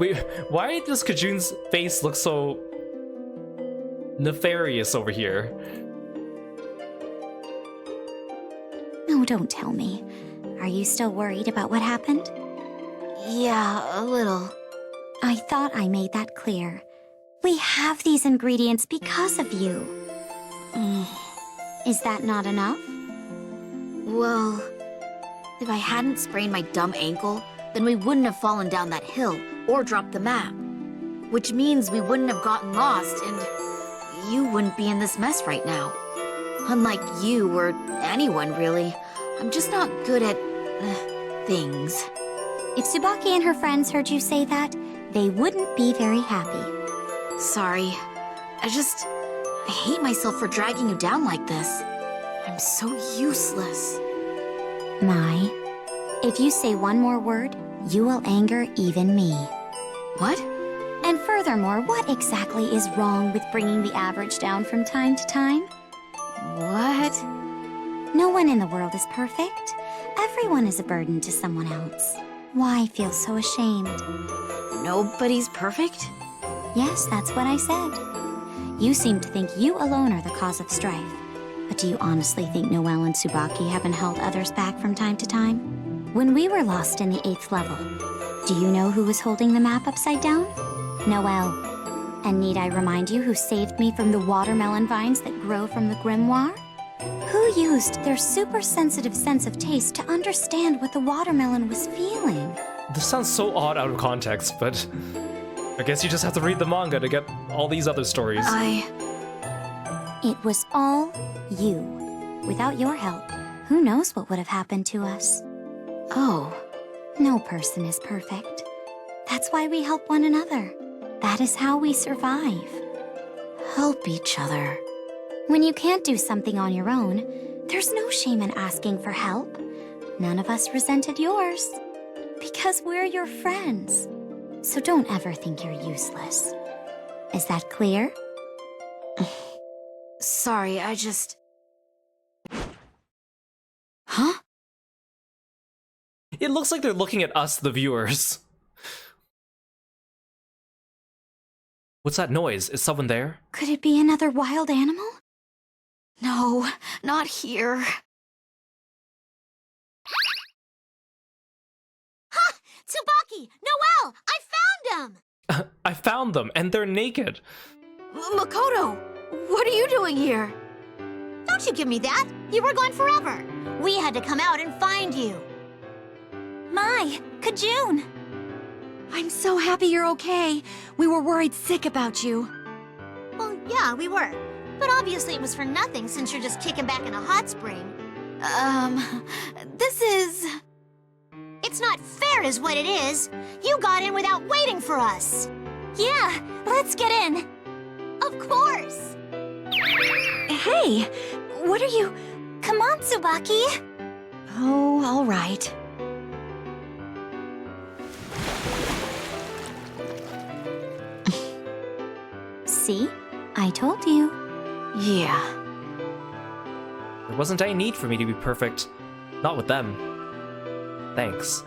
S1: Wait, why does Kajun's face look so nefarious over here?
S3: No, don't tell me. Are you still worried about what happened?
S2: Yeah, a little.
S3: I thought I made that clear. We have these ingredients because of you. Is that not enough?
S2: Well, if I hadn't sprained my dumb ankle, then we wouldn't have fallen down that hill or dropped the map. Which means we wouldn't have gotten lost and you wouldn't be in this mess right now. Unlike you or anyone, really. I'm just not good at... things.
S3: If Tsubaki and her friends heard you say that, they wouldn't be very happy.
S2: Sorry. I hate myself for dragging you down like this. I'm so useless.
S3: Mai, if you say one more word, you will anger even me.
S2: What?
S3: And furthermore, what exactly is wrong with bringing the average down from time to time?
S2: What?
S3: No one in the world is perfect. Everyone is a burden to someone else. Why feel so ashamed?
S2: Nobody's perfect?
S3: Yes, that's what I said. You seem to think you alone are the cause of strife. But do you honestly think Noelle and Tsubaki haven't held others back from time to time? When we were lost in the 8th level, do you know who was holding the map upside down? Noelle. And need I remind you who saved me from the watermelon vines that grow from the grimoire? Who used their super sensitive sense of taste to understand what the watermelon was feeling?
S1: This sounds so odd out of context, but... I guess you just have to read the manga to get all these other stories.
S3: It was all you. Without your help, who knows what would have happened to us?
S2: Oh.
S3: No person is perfect. That's why we help one another. That is how we survive.
S2: Help each other.
S3: When you can't do something on your own, there's no shame in asking for help. None of us resented yours. Because we're your friends. So don't ever think you're useless. Is that clear?
S2: Sorry, I just... Huh?
S1: It looks like they're looking at us, the viewers. What's that noise? Is someone there?
S3: Could it be another wild animal?
S2: No, not here.
S3: Ha! Tsubaki! Noelle! I found them!
S1: I found them, and they're naked.
S2: Makoto, what are you doing here?
S3: Don't you give me that! You were gone forever! We had to come out and find you! Mai! Kajun!
S4: I'm so happy you're okay. We were worried sick about you.
S3: Well, yeah, we were. But obviously it was for nothing since you're just kicking back in a hot spring.
S2: This is...
S3: It's not fair is what it is. You got in without waiting for us. Yeah, let's get in. Of course.
S4: Hey, what are you...
S3: Come on, Tsubaki.
S4: Oh, all right.
S3: See? I told you.
S2: Yeah.
S1: There wasn't any need for me to be perfect. Not with them. Thanks.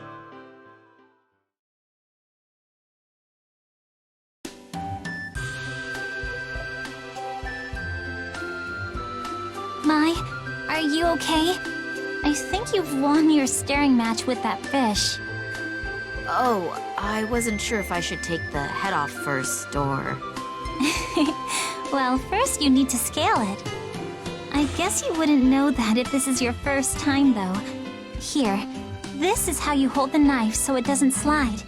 S3: Mai, are you okay? I think you've won your staring match with that fish.
S2: Oh, I wasn't sure if I should take the head off first, or...
S3: Well, first you need to scale it. I guess you wouldn't know that if this is your first time, though. Here, this is how you hold the knife so it doesn't slide.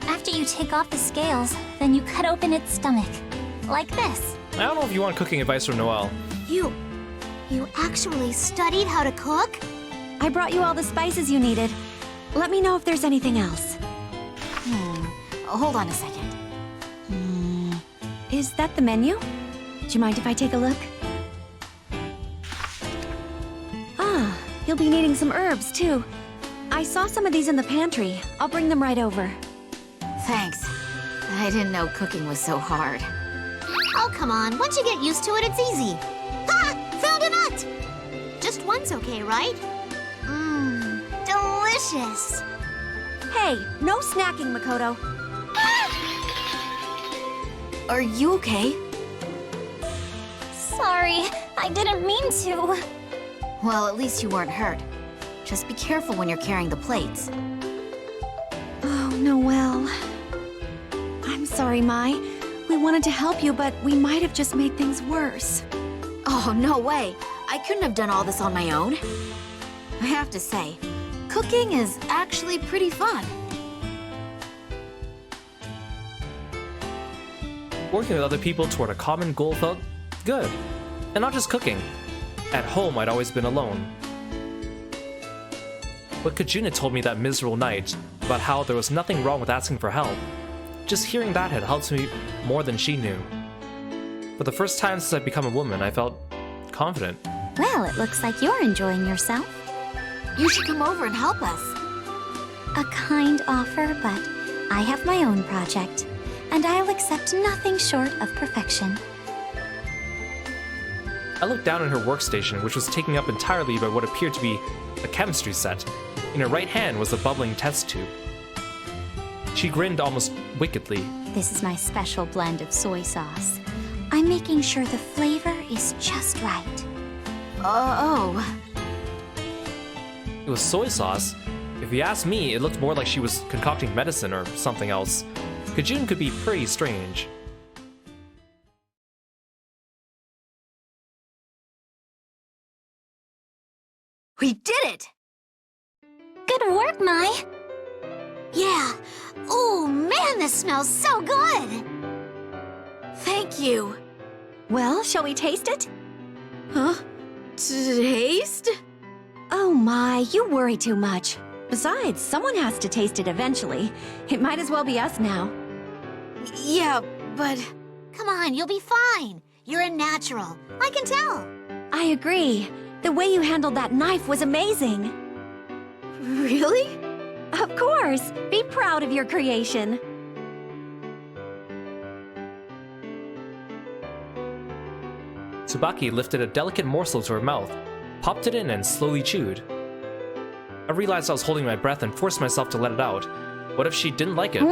S3: After you take off the scales, then you cut open its stomach. Like this.
S1: I don't know if you want cooking advice from Noelle.
S3: You actually studied how to cook?
S4: I brought you all the spices you needed. Let me know if there's anything else.
S2: Hold on a second.
S4: Is that the menu? Do you mind if I take a look? Ah, you'll be needing some herbs, too. I saw some of these in the pantry. I'll bring them right over.
S2: Thanks. I didn't know cooking was so hard.
S3: Oh, come on. Once you get used to it, it's easy. Ha! Found a nut! Just one's okay, right? Mmm, delicious.
S4: Hey, no snacking, Makoto.
S2: Are you okay?
S3: Sorry, I didn't mean to.
S2: Well, at least you weren't hurt. Just be careful when you're carrying the plates.
S4: Oh, Noelle. I'm sorry, Mai. We wanted to help you, but we might have just made things worse.
S2: Oh, no way. I couldn't have done all this on my own. I have to say, cooking is actually pretty fun.
S1: Working with other people toward a common goal felt good. And not just cooking. At home, I'd always been alone. But Kajuna told me that miserable night about how there was nothing wrong with asking for help. Just hearing that had helped me more than she knew. For the first time since I'd become a woman, I felt confident.
S3: Well, it looks like you're enjoying yourself.
S2: You should come over and help us.
S3: A kind offer, but I have my own project, and I'll accept nothing short of perfection.
S1: I looked down at her workstation, which was taken up entirely by what appeared to be a chemistry set. In her right hand was a bubbling test tube. She grinned almost wickedly.
S3: This is my special blend of soy sauce. I'm making sure the flavor is just right.
S2: Oh.
S1: It was soy sauce. If you ask me, it looked more like she was concocting medicine or something else. Kajun could be pretty strange.
S2: We did it!
S3: Good work, Mai!
S2: Yeah. Oh, man, This smells so good!
S5: Thank you.
S4: Well, shall we taste it?
S5: Huh? Taste?
S4: Oh my, you worry too much. Besides, someone has to taste it eventually. It might as well be us now.
S5: Yeah, but...
S2: Come on, you'll be fine. You're a natural. I can tell.
S4: I agree. The way you handled that knife was amazing.
S5: Really?
S4: Of course. Be proud of your creation.
S1: Tsubaki lifted a delicate morsel to her mouth, popped it in, and slowly chewed. I realized I was holding my breath and forced myself to let it out. What if she didn't like it?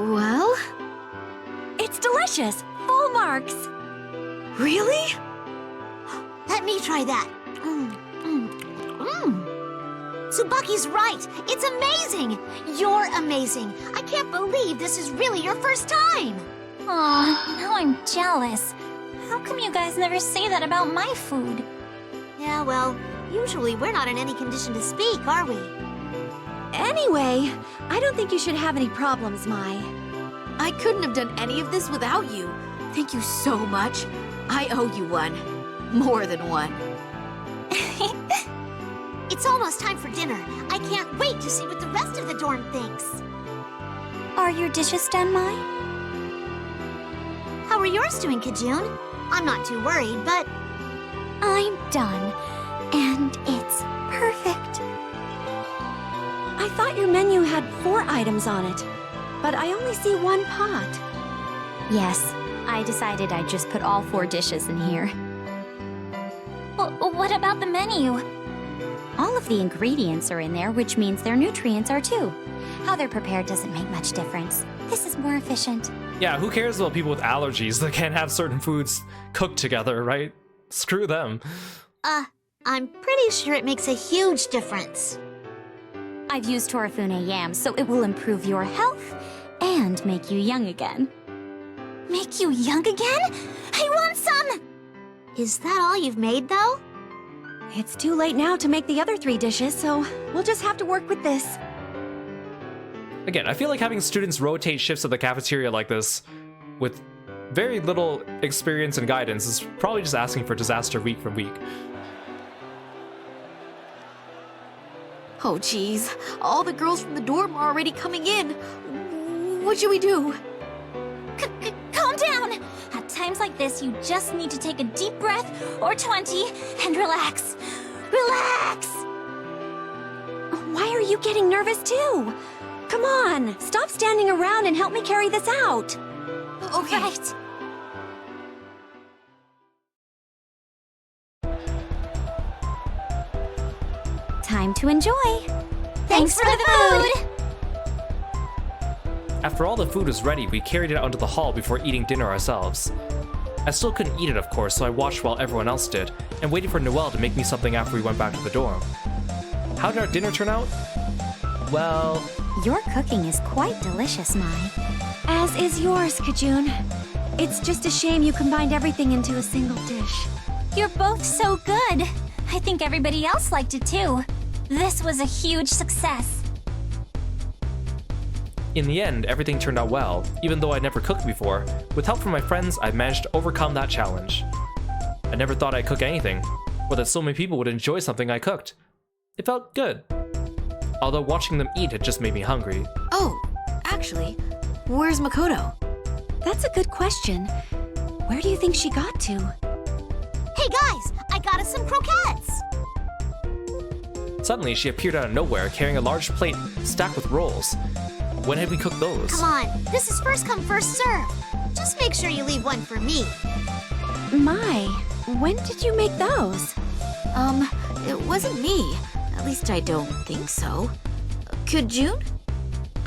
S5: Well?
S4: It's delicious! Full marks!
S5: Really?
S2: Let me try that. Tsubaki's right. It's amazing. You're amazing. I can't believe this is really your first time.
S3: Aw, now I'm jealous. How come you guys never say that about my food?
S2: Yeah, well, usually we're not in any condition to speak, are we?
S4: Anyway, I don't think you should have any problems, Mai.
S5: I couldn't have done any of this without you. Thank you so much. I owe you one. More than one.
S2: It's almost time for dinner. I can't wait to see what the rest of the dorm thinks.
S3: Are your dishes done, Mai?
S2: How are yours doing, Kajun? I'm not too worried, but...
S3: I'm done. And it's perfect.
S4: I thought your menu had 4 items on it, but I only see 1 pot.
S3: Yes, I decided I'd just put all 4 dishes in here. Well, what about the menu? All of the ingredients are in there, which means their nutrients are too. How they're prepared doesn't make much difference. This is more efficient.
S1: Yeah, who cares about people with allergies that can't have certain foods cooked together, right? Screw them.
S2: I'm pretty sure it makes a huge difference.
S3: I've used Torifune yams, so it will improve your health and make you young again. Make you young again? I want some!
S2: Is that all you've made, though?
S4: It's too late now to make the other 3 dishes, so we'll just have to work with this.
S1: Again, I feel like having students rotate shifts at the cafeteria like this, with very little experience and guidance, is probably just asking for disaster week from week.
S5: Oh, geez. All the girls from the dorm are already coming in. What should we do?
S3: Calm down! At times like this, you just need to take a deep breath, or 20, and relax. Relax!
S4: Why are you getting nervous too? Come on, stop standing around and help me carry this out.
S5: Okay.
S3: Right. Time to enjoy. Thanks for the food!
S1: After all the food was ready, we carried it out into the hall before eating dinner ourselves. I still couldn't eat it, of course, so I watched while everyone else did, and waited for Noelle to make me something after we went back to the dorm. How did our dinner turn out? Well...
S3: Your cooking is quite delicious, Mai.
S4: As is yours, Kajun. It's just a shame you combined everything into a single dish.
S3: You're both so good. I think everybody else liked it too. This was a huge success.
S1: In the end, everything turned out well, even though I'd never cooked before. With help from my friends, I managed to overcome that challenge. I never thought I'd cook anything, or that so many people would enjoy something I cooked. It felt good. Although watching them eat had just made me hungry.
S5: Oh, actually, where's Makoto?
S4: That's a good question. Where do you think she got to?
S2: Hey guys, I got us some croquettes!
S1: Suddenly, she appeared out of nowhere carrying a large plate stacked with rolls. When had we cooked those?
S2: Come on, this is first come, first serve. Just make sure you leave one for me.
S4: My, when did you make those?
S5: It wasn't me. At least I don't think so. Could June?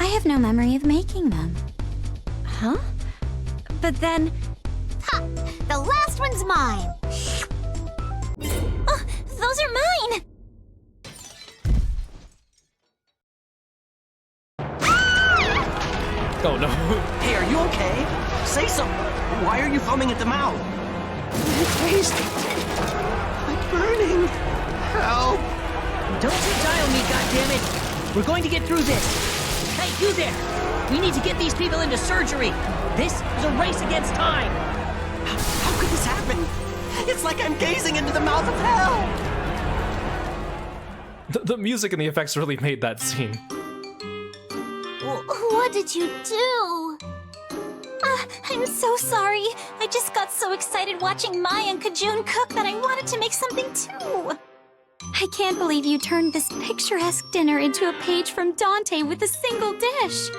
S3: I have no memory of making them.
S4: Huh? But then...
S2: Ha! The last one's mine!
S3: Oh, those are mine!
S1: Oh no.
S6: Hey, are you okay? Say something. Why are you foaming at the mouth?
S7: My face. I'm burning. Help.
S6: Don't you die on me, goddammit! We're going to get through this! Hey, you there! We need to get these people into surgery! This is a race against time!
S7: How could this happen? It's like I'm gazing into the mouth of hell!
S1: The music and the effects really made that scene.
S2: What did you do?
S3: I'm so sorry. I just got so excited watching Mai and Kajun cook that I wanted to make something too. I can't believe you turned this picturesque dinner into a page from Dante with a single dish.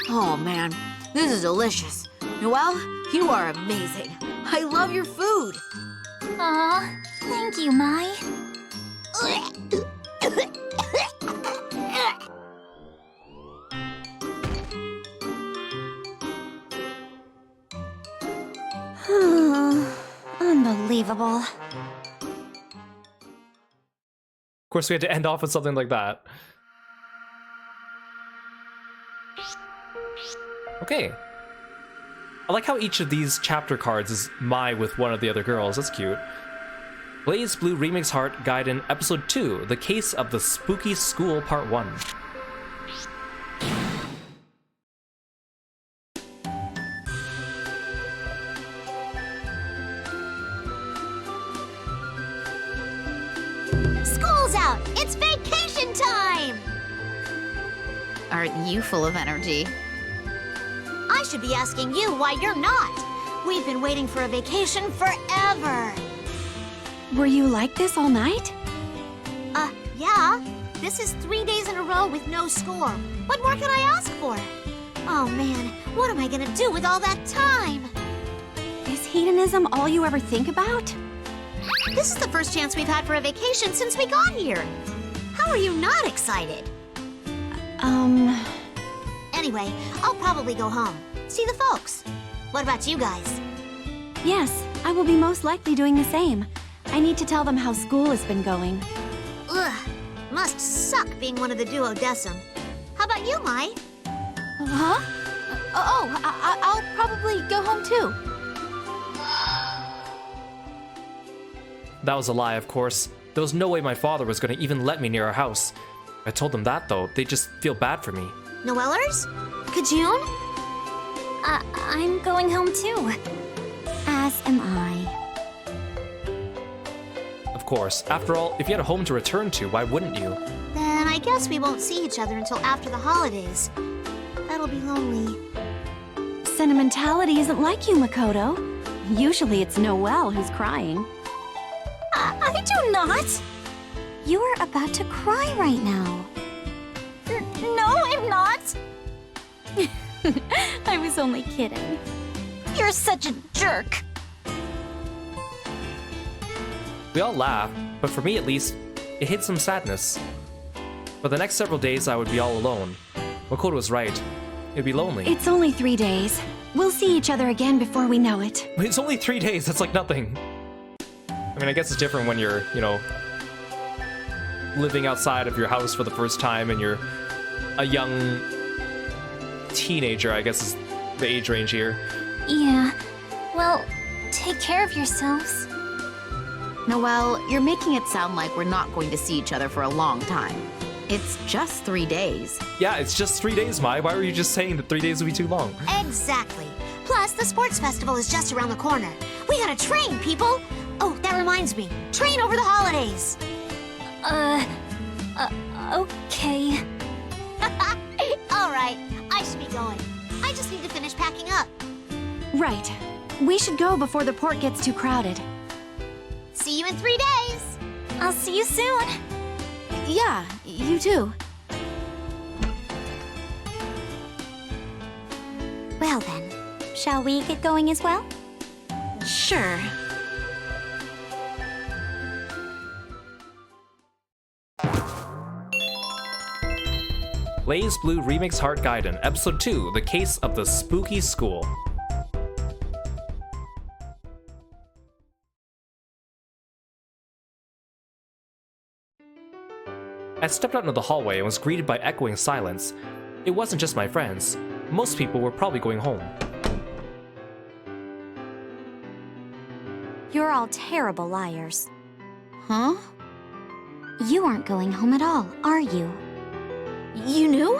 S5: Oh man, this is delicious. Noelle, you are amazing. I love your food.
S3: Aw, thank you, Mai. Unbelievable.
S1: Of course, we had to end off with something like that. Okay. I like how each of these chapter cards is Mai with one of the other girls. That's cute. Blazblue Remix Heart Gaiden Episode 2, The Case of the Spooky School Part 1.
S2: School's out! It's vacation time!
S5: Aren't you full of energy?
S2: I should be asking you why you're not. We've been waiting for a vacation forever.
S4: Were you like this all night?
S2: Yeah. This is 3 days in a row with no school. What more can I ask for? Oh man, what am I gonna do with all that time?
S4: Is hedonism all you ever think about?
S2: This is the first chance we've had for a vacation since we got here. How are you not excited? Anyway, I'll probably go home. See the folks. What about you guys?
S4: Yes, I will be most likely doing the same. I need to tell them how school has been going.
S2: Ugh, must suck being one of the duodecim. How about you, Mai?
S5: Huh? I'll probably go home too.
S1: That was a lie, of course. There was no way my father was going to even let me near our house. If I told them that, though, they'd just feel bad for me.
S2: Noellers? Kajun?
S3: I'm going home too. As am I.
S1: Of course. After all, if you had a home to return to, why wouldn't you?
S2: Then I guess we won't see each other until after the holidays. That'll be lonely.
S4: Sentimentality isn't like you, Makoto. Usually it's Noelle who's crying.
S3: I do not. You are about to cry right now. No, I'm not. I was only kidding. You're such a jerk.
S1: We all laughed, but for me at least, it hid some sadness. For the next several days, I would be all alone. Makoto was right. It'd be lonely.
S4: It's only 3 days. We'll see each other again before we know it.
S1: It's only 3 days, that's like nothing. I mean, I guess it's different when you're, you know, living outside of your house for the first time and you're a young teenager, I guess is the age range here.
S3: Yeah. Well, take care of yourselves.
S5: Noelle, you're making it sound like we're not going to see each other for a long time. It's just 3 days.
S1: Yeah, it's just 3 days, Mai. Why were you just saying that 3 days would be too long?
S2: Exactly. Plus, the sports festival is just around the corner. We gotta train, people! Oh, that reminds me. Train over the holidays!
S3: Okay.
S2: Alright, I should be going. I just need to finish packing up.
S4: Right. We should go before the port gets too crowded.
S2: See you in 3 days!
S3: I'll see you soon.
S5: Yeah, you too.
S3: Well then, shall we get going as well?
S5: Sure.
S1: Blazblue Remix Heart Gaiden, Episode 2, The Case of the Spooky School. I stepped out into the hallway and was greeted by echoing silence. It wasn't just my friends. Most people were probably going home.
S3: You're all terrible liars.
S5: Huh?
S3: You aren't going home at all, are you?
S2: You knew?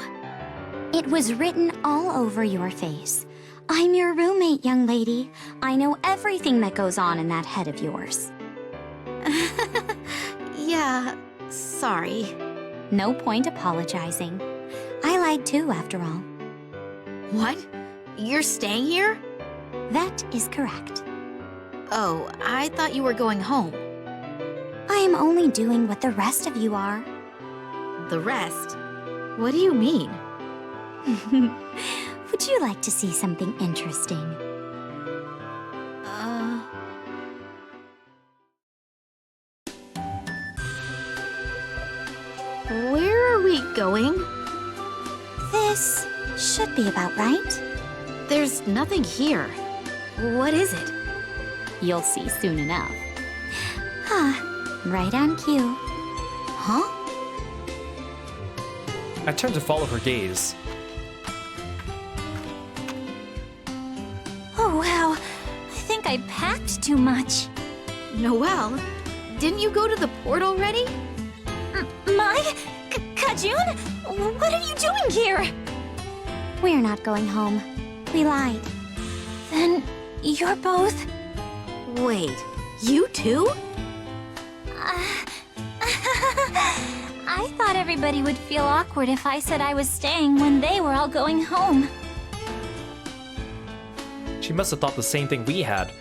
S3: It was written all over your face. I'm your roommate, young lady. I know everything that goes on in that head of yours.
S2: Yeah, sorry.
S3: No point apologizing. I lied too, after all.
S2: What? You're staying here?
S3: That is correct.
S2: Oh, I thought you were going home.
S3: I am only doing what the rest of you are.
S2: The rest? What do you mean?
S3: Would you like to see something interesting?
S2: Where are we going?
S3: This should be about right.
S2: There's nothing here. What is it?
S3: You'll see soon enough. Right on cue.
S2: Huh?
S1: I turned to follow her gaze.
S3: Oh wow, I think I packed too much.
S2: Noelle, didn't you go to the port already?
S3: Kajun? What are you doing here? We're not going home. We lied. Then you're both...
S2: Wait, you too?
S3: I thought everybody would feel awkward if I said I was staying when they were all going home.
S1: She must have thought the same thing we had.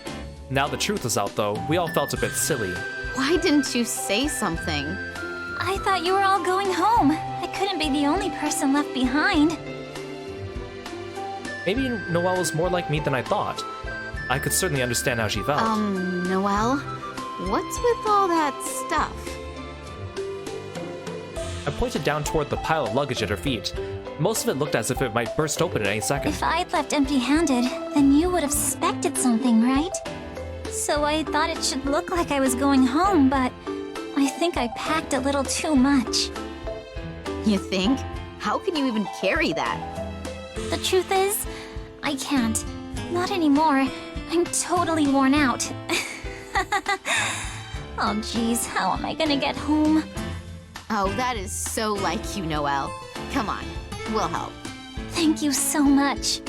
S1: Now the truth is out though, we all felt a bit silly.
S2: Why didn't you say something?
S3: I thought you were all going home. I couldn't be the only person left behind.
S1: Maybe Noelle was more like me than I thought. I could certainly understand how she felt.
S2: Noelle, what's with all that stuff?
S1: I pointed down toward the pile of luggage at her feet. Most of it looked as if it might burst open at any second.
S3: If I'd left empty-handed, then you would have suspected something, right? So I thought it should look like I was going home, but I think I packed a little too much.
S2: You think? How can you even carry that?
S3: The truth is, I can't. Not anymore. I'm totally worn out. Oh geez, how am I gonna get home?
S2: Oh, that is so like you, Noelle. Come on, we'll help.
S3: Thank you so much.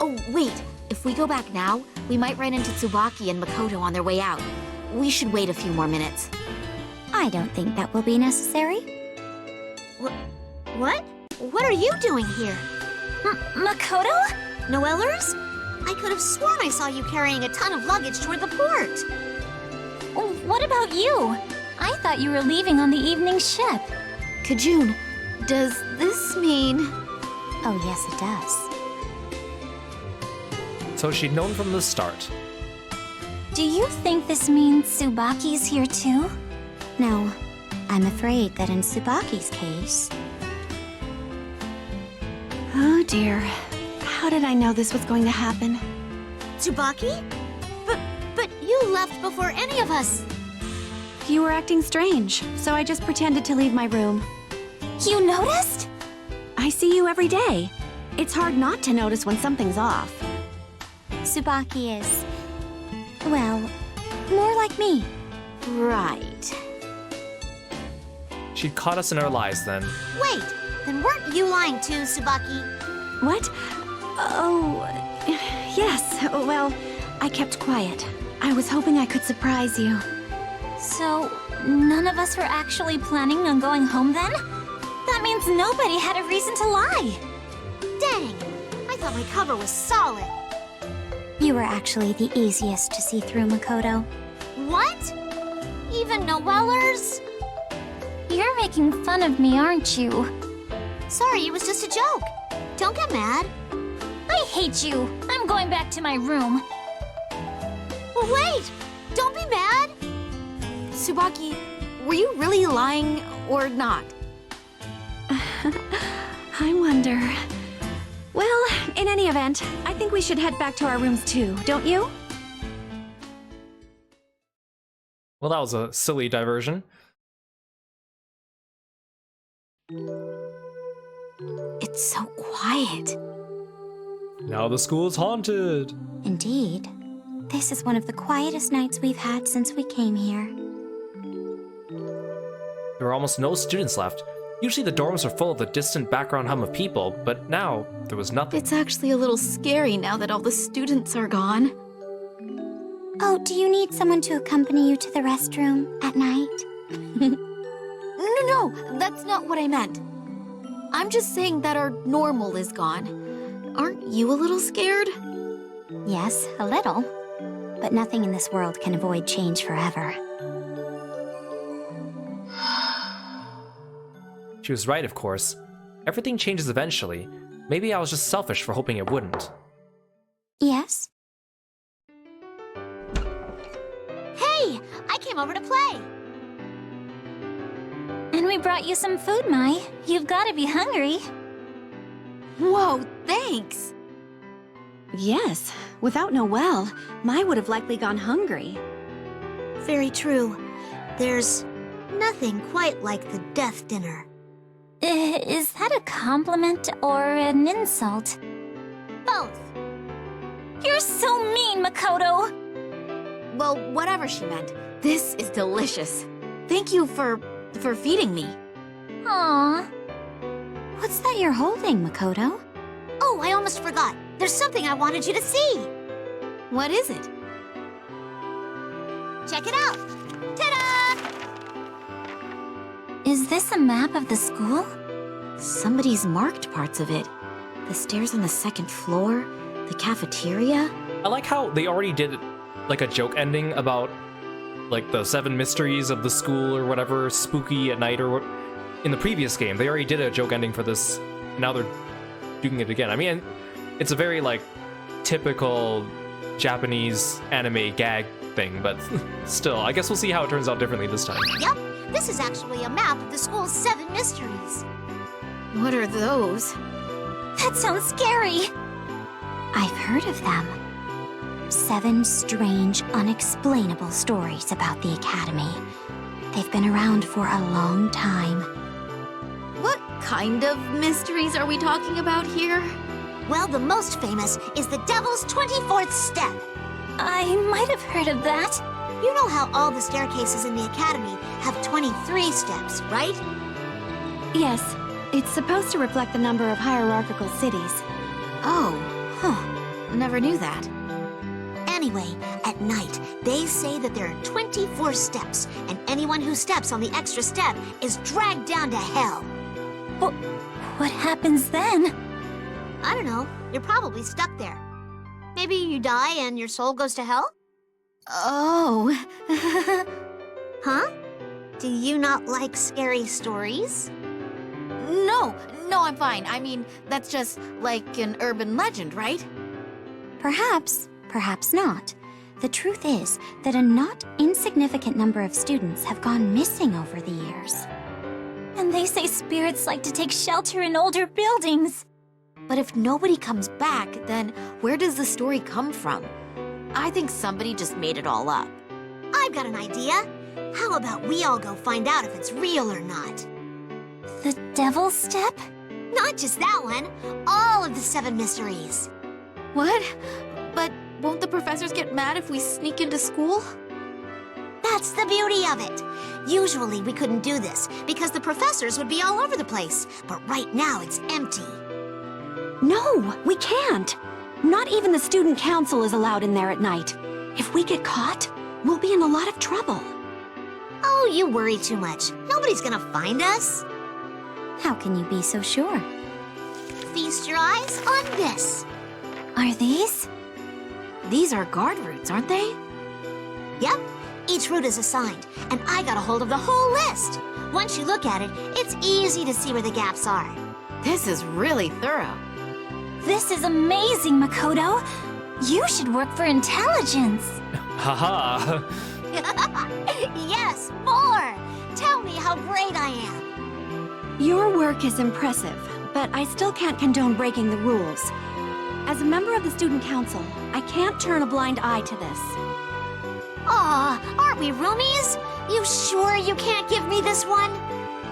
S2: Oh, wait. If we go back now, we might run into Tsubaki and Makoto on their way out. We should wait a few more minutes.
S3: I don't think that will be necessary.
S2: What? What are you doing here?
S3: Makoto?
S2: Noellers? I could have sworn I saw you carrying a ton of luggage toward the port.
S3: What about you? I thought you were leaving on the evening ship.
S2: Kajun, does this mean...
S3: Oh yes, it does.
S1: So she'd known from the start.
S3: Do you think this means Tsubaki's here too? No, I'm afraid that in Tsubaki's case...
S4: Oh dear. How did I know this was going to happen?
S2: Tsubaki? But you left before any of us.
S4: You were acting strange, so I just pretended to leave my room.
S3: You noticed?
S4: I see you every day. It's hard not to notice when something's off.
S3: Tsubaki is... well, more like me.
S2: Right.
S1: She'd caught us in our lies then.
S2: Wait, then weren't you lying too, Tsubaki?
S4: What? Oh, yes. Well, I kept quiet. I was hoping I could surprise you.
S3: So, none of us were actually planning on going home then? That means nobody had a reason to lie.
S2: Dang, I thought my cover was solid.
S3: You were actually the easiest to see through, Makoto.
S2: What? Even Noellers?
S3: You're making fun of me, aren't you?
S2: Sorry, it was just a joke. Don't get mad.
S3: I hate you. I'm going back to my room.
S2: Well, wait! Don't be mad! Tsubaki, were you really lying or not?
S4: I wonder... Well, in any event, I think we should head back to our rooms too, don't you?
S1: Well, that was a silly diversion.
S2: It's so quiet.
S1: Now the school's haunted.
S3: Indeed. This is one of the quietest nights we've had since we came here.
S1: There were almost no students left. Usually the dorms were full of the distant background hum of people, but now there was nothing.
S5: It's actually a little scary now that all the students are gone.
S3: Oh, do you need someone to accompany you to the restroom at night?
S5: No, that's not what I meant. I'm just saying that our normal is gone. Aren't you a little scared?
S3: Yes, a little. But nothing in this world can avoid change forever.
S1: She was right, of course. Everything changes eventually. Maybe I was just selfish for hoping it wouldn't.
S3: Yes?
S2: Hey, I came over to play.
S3: And we brought you some food, Mai. You've got to be hungry.
S5: Whoa, thanks!
S4: Yes, without Noelle, Mai would have likely gone hungry.
S2: Very true. There's nothing quite like the death dinner.
S3: Is that a compliment or an insult?
S2: Both.
S3: You're so mean, Makoto!
S5: Well, whatever she meant, this is delicious. Thank you for feeding me.
S3: Aww. What's that you're holding, Makoto?
S2: Oh, I almost forgot. There's something I wanted you to see.
S5: What is it?
S2: Check it out. Ta-da!
S3: Is this a map of the school?
S5: Somebody's marked parts of it. The stairs on the second floor, the cafeteria.
S1: I like how they already did like a joke ending about like the 7 mysteries of the school or whatever, spooky at night or what. In the previous game, they already did a joke ending for this. And now they're doing it again. I mean, it's a very like typical Japanese anime gag thing, but still, I guess we'll see how it turns out differently this time.
S2: Yep, this is actually a map of the school's 7 mysteries.
S5: What are those?
S3: That sounds scary! I've heard of them. 7 strange, unexplainable stories about the Academy. They've been around for a long time.
S5: What kind of mysteries are we talking about here?
S2: Well, the most famous is the Devil's 24th Step.
S3: I might have heard of that.
S2: You know how all the staircases in the Academy have 23 steps, right?
S4: Yes, it's supposed to reflect the number of hierarchical cities.
S5: Oh, huh. Never knew that.
S2: Anyway, at night, they say that there are 24 steps, and anyone who steps on the extra step is dragged down to hell.
S3: What happens then?
S2: I don't know. You're probably stuck there. Maybe you die and your soul goes to hell?
S5: Oh.
S2: Huh? Do you not like scary stories?
S5: No, I'm fine. I mean, that's just like an urban legend, right?
S3: Perhaps, perhaps not. The truth is that a not insignificant number of students have gone missing over the years. And they say spirits like to take shelter in older buildings.
S5: But if nobody comes back, then where does the story come from? I think somebody just made it all up.
S2: I've got an idea. How about we all go find out if it's real or not?
S3: The Devil's Step?
S2: Not just that one. All of the 7 mysteries.
S5: What? But won't the professors get mad if we sneak into school?
S2: That's the beauty of it. Usually we couldn't do this because the professors would be all over the place. But right now it's empty.
S4: No, we can't. Not even the student council is allowed in there at night. If we get caught, we'll be in a lot of trouble.
S2: Oh, you worry too much. Nobody's gonna find us.
S3: How can you be so sure?
S2: Feast your eyes on this.
S3: Are these?
S5: These are guard routes, aren't they?
S2: Yep, each route is assigned, and I got a hold of the whole list. Once you look at it, it's easy to see where the gaps are.
S5: This is really thorough.
S3: This is amazing, Makoto. You should work for intelligence.
S1: Haha.
S2: Yes, more! Tell me how great I am.
S4: Your work is impressive, but I still can't condone breaking the rules. As a member of the student council, I can't turn a blind eye to this.
S2: Aw, aren't we roomies? You sure you can't give me this one?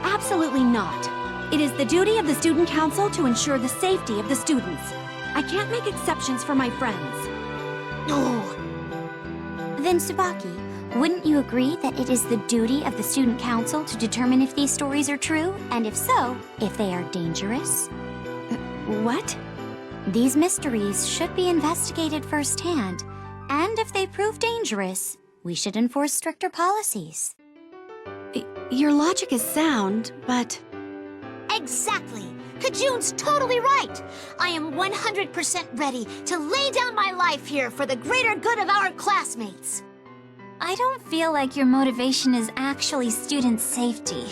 S4: Absolutely not. It is the duty of the student council to ensure the safety of the students. I can't make exceptions for my friends.
S2: Oh,
S3: Then, Tsubaki, Wouldn't you agree that it is the duty of the student council to determine if these stories are true, and if so, if they are dangerous?
S4: What?
S3: These mysteries should be investigated firsthand, and if they prove dangerous, we should enforce stricter policies.
S4: Your logic is sound, but...
S2: Exactly. Kajun's totally right. I am 100% ready to lay down my life here for the greater good of our classmates.
S3: I don't feel like your motivation is actually student safety.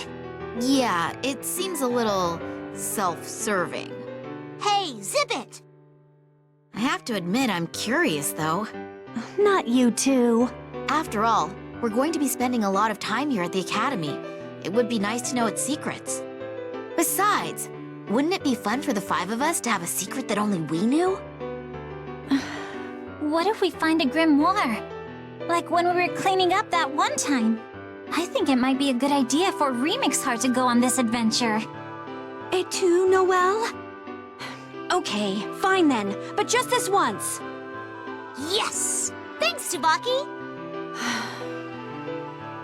S5: Yeah, it seems a little self-serving.
S2: Hey, zip it!
S5: I have to admit, I'm curious, though.
S4: Not you two.
S5: After all, we're going to be spending a lot of time here at the Academy. It would be nice to know its secrets. Besides, wouldn't it be fun for the 5 of us to have a secret that only we knew?
S3: What if we find a grimoire? Like when we were cleaning up that one time. I think it might be a good idea for Remix Heart to go on this adventure.
S4: Et tu, Noelle? Okay, fine then, but just this once.
S2: Yes! Thanks, Tsubaki!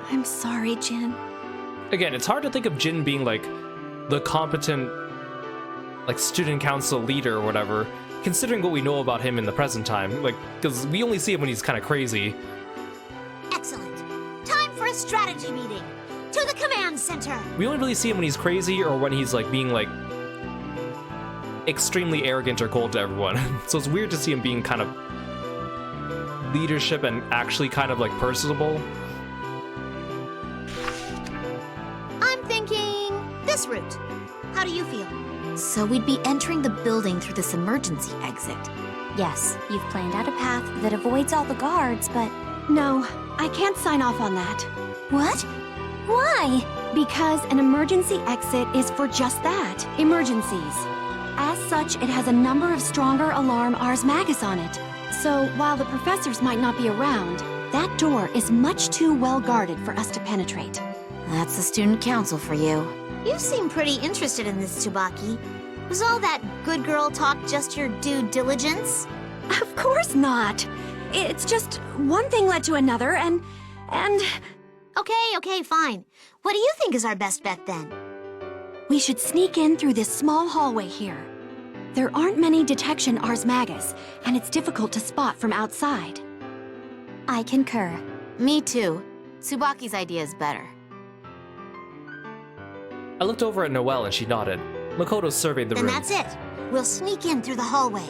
S4: I'm sorry, Jin.
S1: Again, it's hard to think of Jin being like the competent like student council leader or whatever, considering what we know about him in the present time. Like, because we only see him when he's kind of crazy.
S2: Excellent. Time for a strategy meeting. To the command center.
S1: We only really see him when he's crazy or when he's like being like extremely arrogant or cold to everyone. So it's weird to see him being kind of leadership and actually kind of like personable.
S2: I'm thinking this route. How do you feel?
S5: So we'd be entering the building through this emergency exit.
S3: Yes, you've planned out a path that avoids all the guards, but...
S4: No, I can't sign off on that.
S3: What? Why?
S4: Because an emergency exit is for just that, emergencies. As such, it has a number of stronger alarm Ars Magus on it. So, while the professors might not be around, that door is much too well guarded for us to penetrate.
S5: That's the student council for you.
S2: You seem pretty interested in this, Tsubaki. Was all that good girl talk just your due diligence?
S4: Of course not. It's just one thing led to another, and...
S2: Okay, fine. What do you think is our best bet then?
S4: We should sneak in through this small hallway here. There aren't many detection Ars Magus, and it's difficult to spot from outside.
S3: I concur.
S5: Me too. Tsubaki's idea is better.
S1: I looked over at Noelle and she nodded. Makoto surveyed the
S2: Then
S1: room.
S2: that's it. We'll sneak in through the hallway.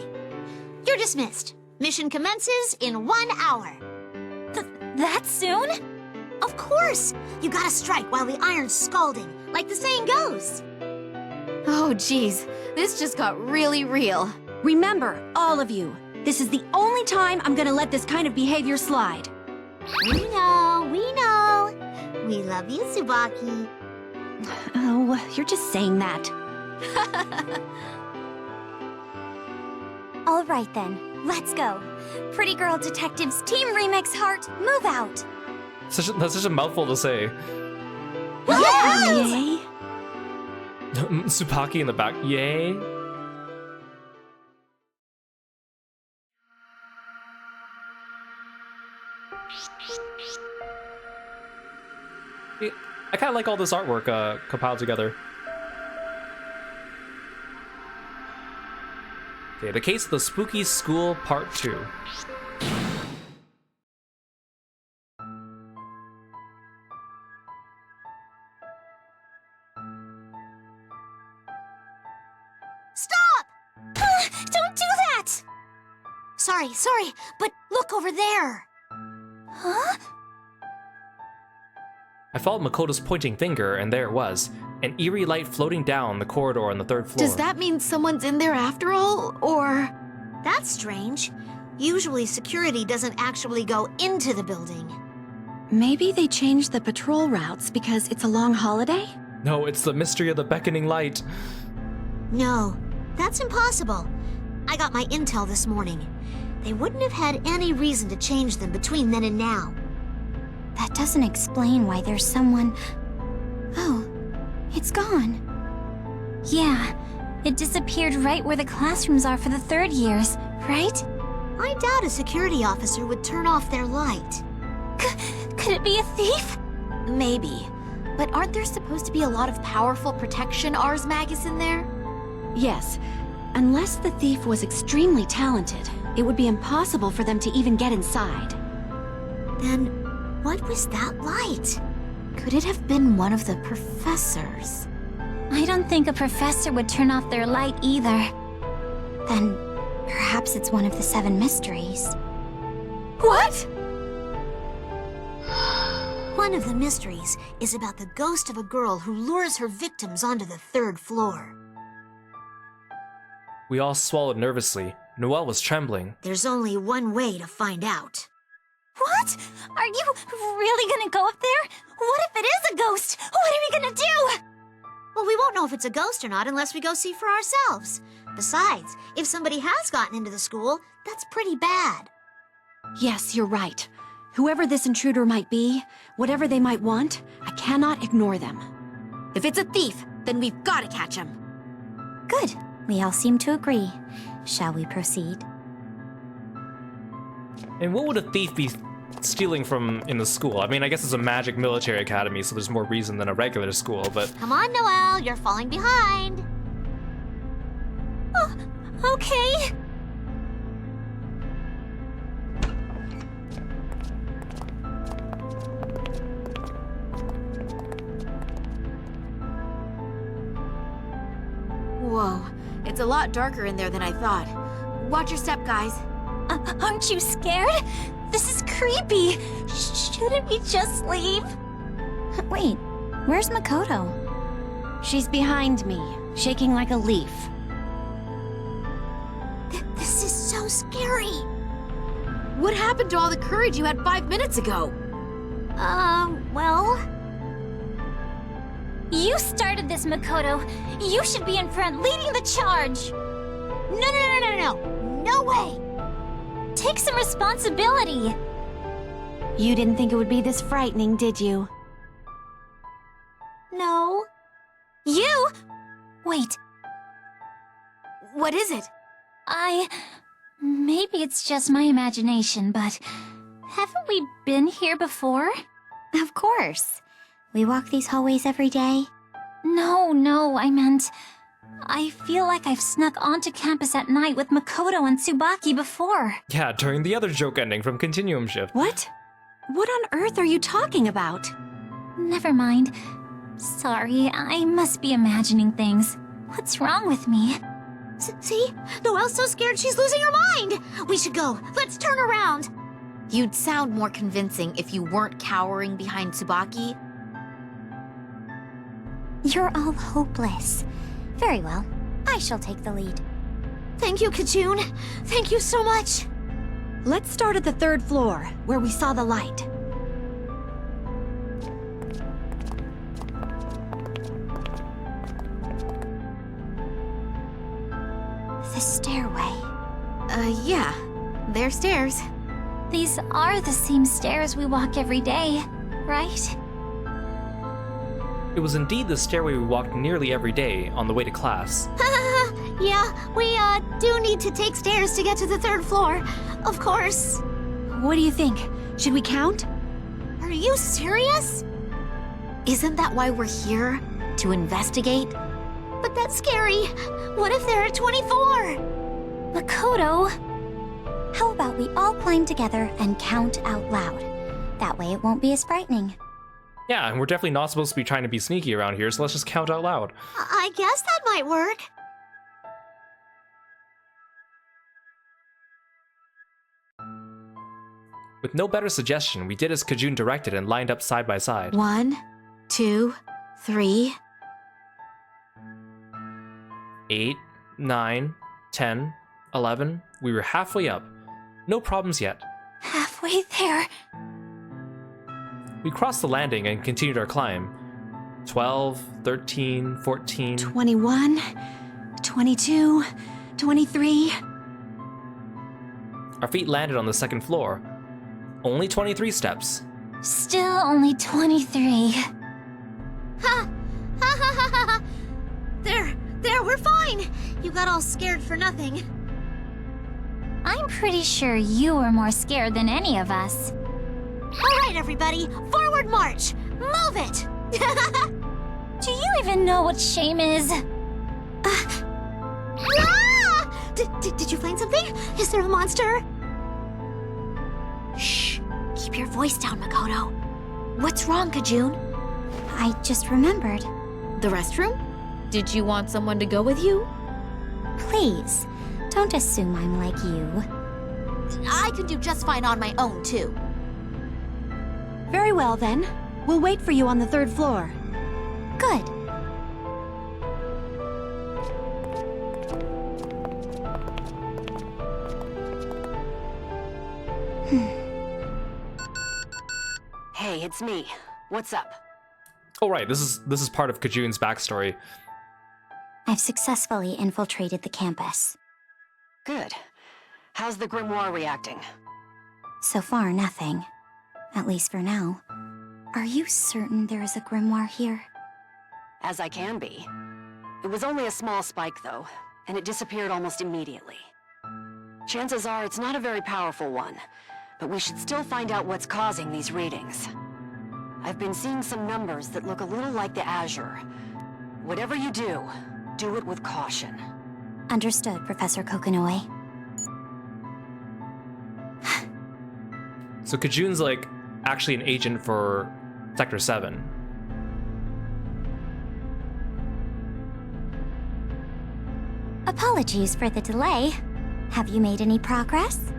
S2: You're dismissed. Mission commences in 1 hour.
S3: That soon?
S2: Of course! You gotta strike while the iron's scalding, like the saying goes.
S5: Oh, geez. This just got really real.
S4: Remember, all of you, this is the only time I'm gonna let this kind of behavior slide.
S2: We know, we know. We love you, Tsubaki.
S4: Oh, you're just saying that.
S3: All right then, let's go. Pretty Girl Detectives Team Remix Heart, move out.
S1: That's such a mouthful to say.
S4: Yay!
S1: Tsubaki in the back, yay. I kind of like all this artwork compiled together. Okay, The Case of the Spooky School Part 2.
S2: Stop!
S3: Don't do that!
S2: Sorry, but look over there.
S3: Huh?
S1: I followed Makoto's pointing finger, and there it was. An eerie light floating down the corridor on the 3rd floor.
S5: Does that mean someone's in there after all, or...?
S2: That's strange. Usually security doesn't actually go into the building.
S4: Maybe they changed the patrol routes because it's a long holiday?
S1: No, it's the mystery of the beckoning light.
S2: No, that's impossible. I got my intel this morning. They wouldn't have had any reason to change them between then and now.
S3: That doesn't explain why there's someone... Oh, it's gone. Yeah, it disappeared right where the classrooms are for the 3rd years, right?
S2: I doubt a security officer would turn off their light.
S3: Could it be a thief?
S2: Maybe. But aren't there supposed to be a lot of powerful protection Ars Magus in there?
S4: Yes. Unless the thief was extremely talented, it would be impossible for them to even get inside.
S2: Then, what was that light? Could it have been one of the professors?
S3: I don't think a professor would turn off their light either. Then, perhaps it's one of the 7 mysteries.
S2: What?
S5: One of the mysteries is about the ghost of a girl who lures her victims onto the 3rd floor.
S1: We all swallowed nervously. Noelle was trembling.
S5: There's only one way to find out.
S3: What? Are you really gonna go up there? What if it is a ghost? What are we gonna do?
S5: Well, we won't know if it's a ghost or not unless we go see for ourselves. Besides, if somebody has gotten into the school, that's pretty bad.
S4: Yes, you're right. Whoever this intruder might be, whatever they might want, I cannot ignore them.
S2: If it's a thief, then we've got to catch him.
S3: Good. We all seem to agree. Shall we proceed?
S1: And what would a thief be stealing from in the school? I mean, I guess it's a magic military academy, so there's more reason than a regular school, but...
S5: Come on, Noelle, you're falling behind.
S3: Oh, okay.
S2: Whoa, it's a lot darker in there than I thought. Watch your step, guys.
S3: Aren't you scared? This is creepy. Shouldn't we just leave? Wait, where's Makoto?
S4: She's behind me, shaking like a leaf.
S5: This is so scary.
S2: What happened to all the courage you had 5 minutes ago?
S3: Well... You started this, Makoto. You should be in front, leading the charge.
S5: No way.
S3: Take some responsibility.
S4: You didn't think it would be this frightening, did you?
S5: No.
S3: You? Wait,
S2: What is it?
S3: Maybe it's just my imagination, but... Haven't we been here before? Of course. We walk these hallways every day. No, I meant... I feel like I've snuck onto campus at night with Makoto and Tsubaki before.
S1: Yeah, during the other joke ending from Continuum Shift.
S4: What? What on earth are you talking about?
S3: Never mind. Sorry, I must be imagining things. What's wrong with me?
S5: See? Noelle's so scared she's losing her mind. We should go. Let's turn around.
S2: You'd sound more convincing if you weren't cowering behind Tsubaki.
S3: You're all hopeless. Very well. I shall take the lead.
S5: Thank you, Kachun. Thank you so much.
S4: Let's start at the 3rd floor, where we saw the light.
S3: The stairway.
S2: Yeah. They're stairs.
S3: These are the same stairs we walk every day, right?
S1: It was indeed the stairway we walked nearly every day on the way to class.
S5: Yeah, we do need to take stairs to get to the 3rd floor. Of course.
S4: What do you think? Should we count?
S5: Are you serious?
S2: Isn't that why we're here? To investigate?
S5: But that's scary. What if there are 24?
S3: Makoto! How about we all climb together and count out loud? That way it won't be as frightening.
S1: Yeah, and we're definitely not supposed to be trying to be sneaky around here, so let's just count out loud.
S5: I guess that might work.
S1: With no better suggestion, we did as Kajun directed and lined up side by side.
S2: 1, 2, 3.
S1: 8, 9, 10, 11. We were halfway up. No problems yet.
S3: Halfway there.
S1: We crossed the landing and continued our climb. 12, 13, 14...
S4: 21, 22, 23...
S1: Our feet landed on the 2nd floor. Only 23 steps.
S3: Still only 23.
S5: Ha! Ha ha ha ha! There, we're fine! You got all scared for nothing.
S3: I'm pretty sure you were more scared than any of us.
S2: All right, everybody, forward march. Move it.
S3: Do you even know what shame is?
S2: Ah! Did you find something? Is there a monster? Shh. Keep your voice down, Makoto. What's wrong, Kajun?
S3: I just remembered.
S2: The restroom? Did you want someone to go with you?
S3: Please, don't assume I'm like you.
S2: I could do just fine on my own, too.
S4: Very well, then. We'll wait for you on the 3rd floor.
S3: Good.
S8: Hey, it's me. What's up?
S1: Oh right, this is part of Kajun's backstory.
S3: I've successfully infiltrated the campus.
S8: Good. How's the grimoire reacting?
S3: So far, nothing. At least for now. Are you certain there is a grimoire here?
S8: As I can be. It was only a small spike, though, and it disappeared almost immediately. Chances are it's not a very powerful one, but we should still find out what's causing these readings. I've been seeing some numbers that look a little like the Azure. Whatever you do, do it with caution.
S3: Understood, Professor Kokonoe.
S1: So Kajun's like actually an agent for Sector 7.
S3: Apologies for the delay. Have you made any progress?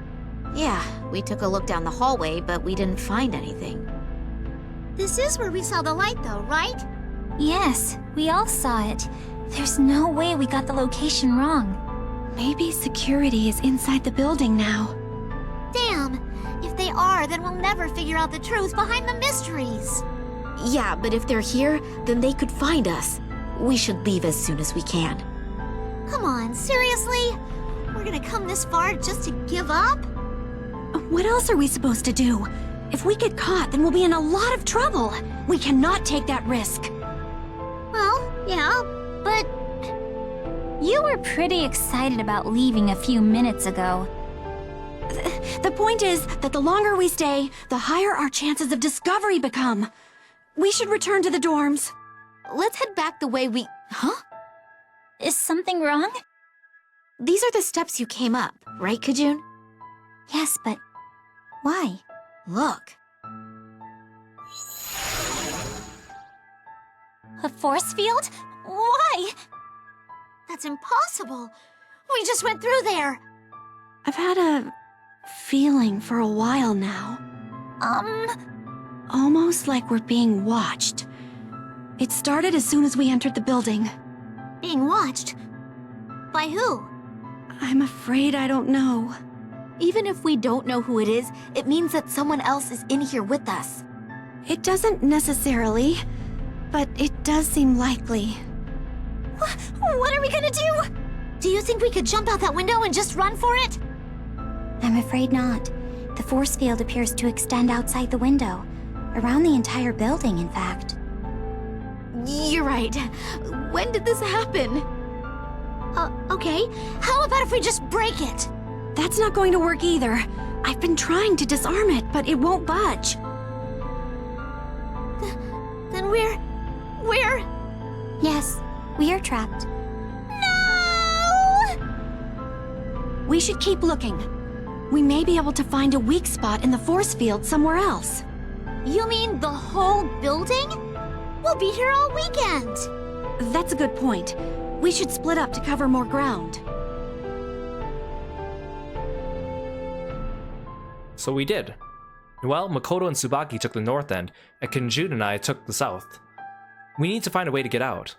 S2: Yeah, we took a look down the hallway, but we didn't find anything. This is where we saw the light, though, right?
S3: Yes, we all saw it. There's no way we got the location wrong.
S4: Maybe security is inside the building now.
S2: Damn! If they are, then we'll never figure out the truth behind the mysteries. Yeah, but if they're here, then they could find us. We should leave as soon as we can. Come on, seriously? We're gonna come this far just to give up?
S4: What else are we supposed to do? If we get caught, then we'll be in a lot of trouble. We cannot take that risk.
S2: Well, yeah, but...
S3: You were pretty excited about leaving a few minutes ago.
S4: The point is that the longer we stay, the higher our chances of discovery become. We should return to the dorms.
S2: Let's head back the way we... Huh?
S3: Is something wrong?
S2: These are the steps you came up, right, Kajun?
S3: Yes, but why?
S2: Look.
S3: A force field? Why?
S2: That's impossible. We just went through there.
S4: I've had a feeling for a while now. Almost like we're being watched. It started as soon as we entered the building.
S2: Being watched? By who?
S4: I'm afraid I don't know.
S2: Even if we don't know who it is, it means that someone else is in here with us.
S4: It doesn't necessarily, but it does seem likely.
S2: What are we gonna do? Do you think we could jump out that window and just run for it?
S3: I'm afraid not. The force field appears to extend outside the window. Around the entire building, in fact.
S2: You're right. When did this happen? Okay. How about if we just break it?
S4: That's not going to work either. I've been trying to disarm it, but it won't budge.
S2: Then we're...
S3: Yes, we are trapped.
S2: No!
S4: We should keep looking. We may be able to find a weak spot in the force field somewhere else.
S2: You mean the whole building? We'll be here all weekend.
S4: That's a good point. We should split up to cover more ground.
S1: So we did. Well, Makoto and Tsubaki took the north end, and Kajun and I took the south. We need to find a way to get out.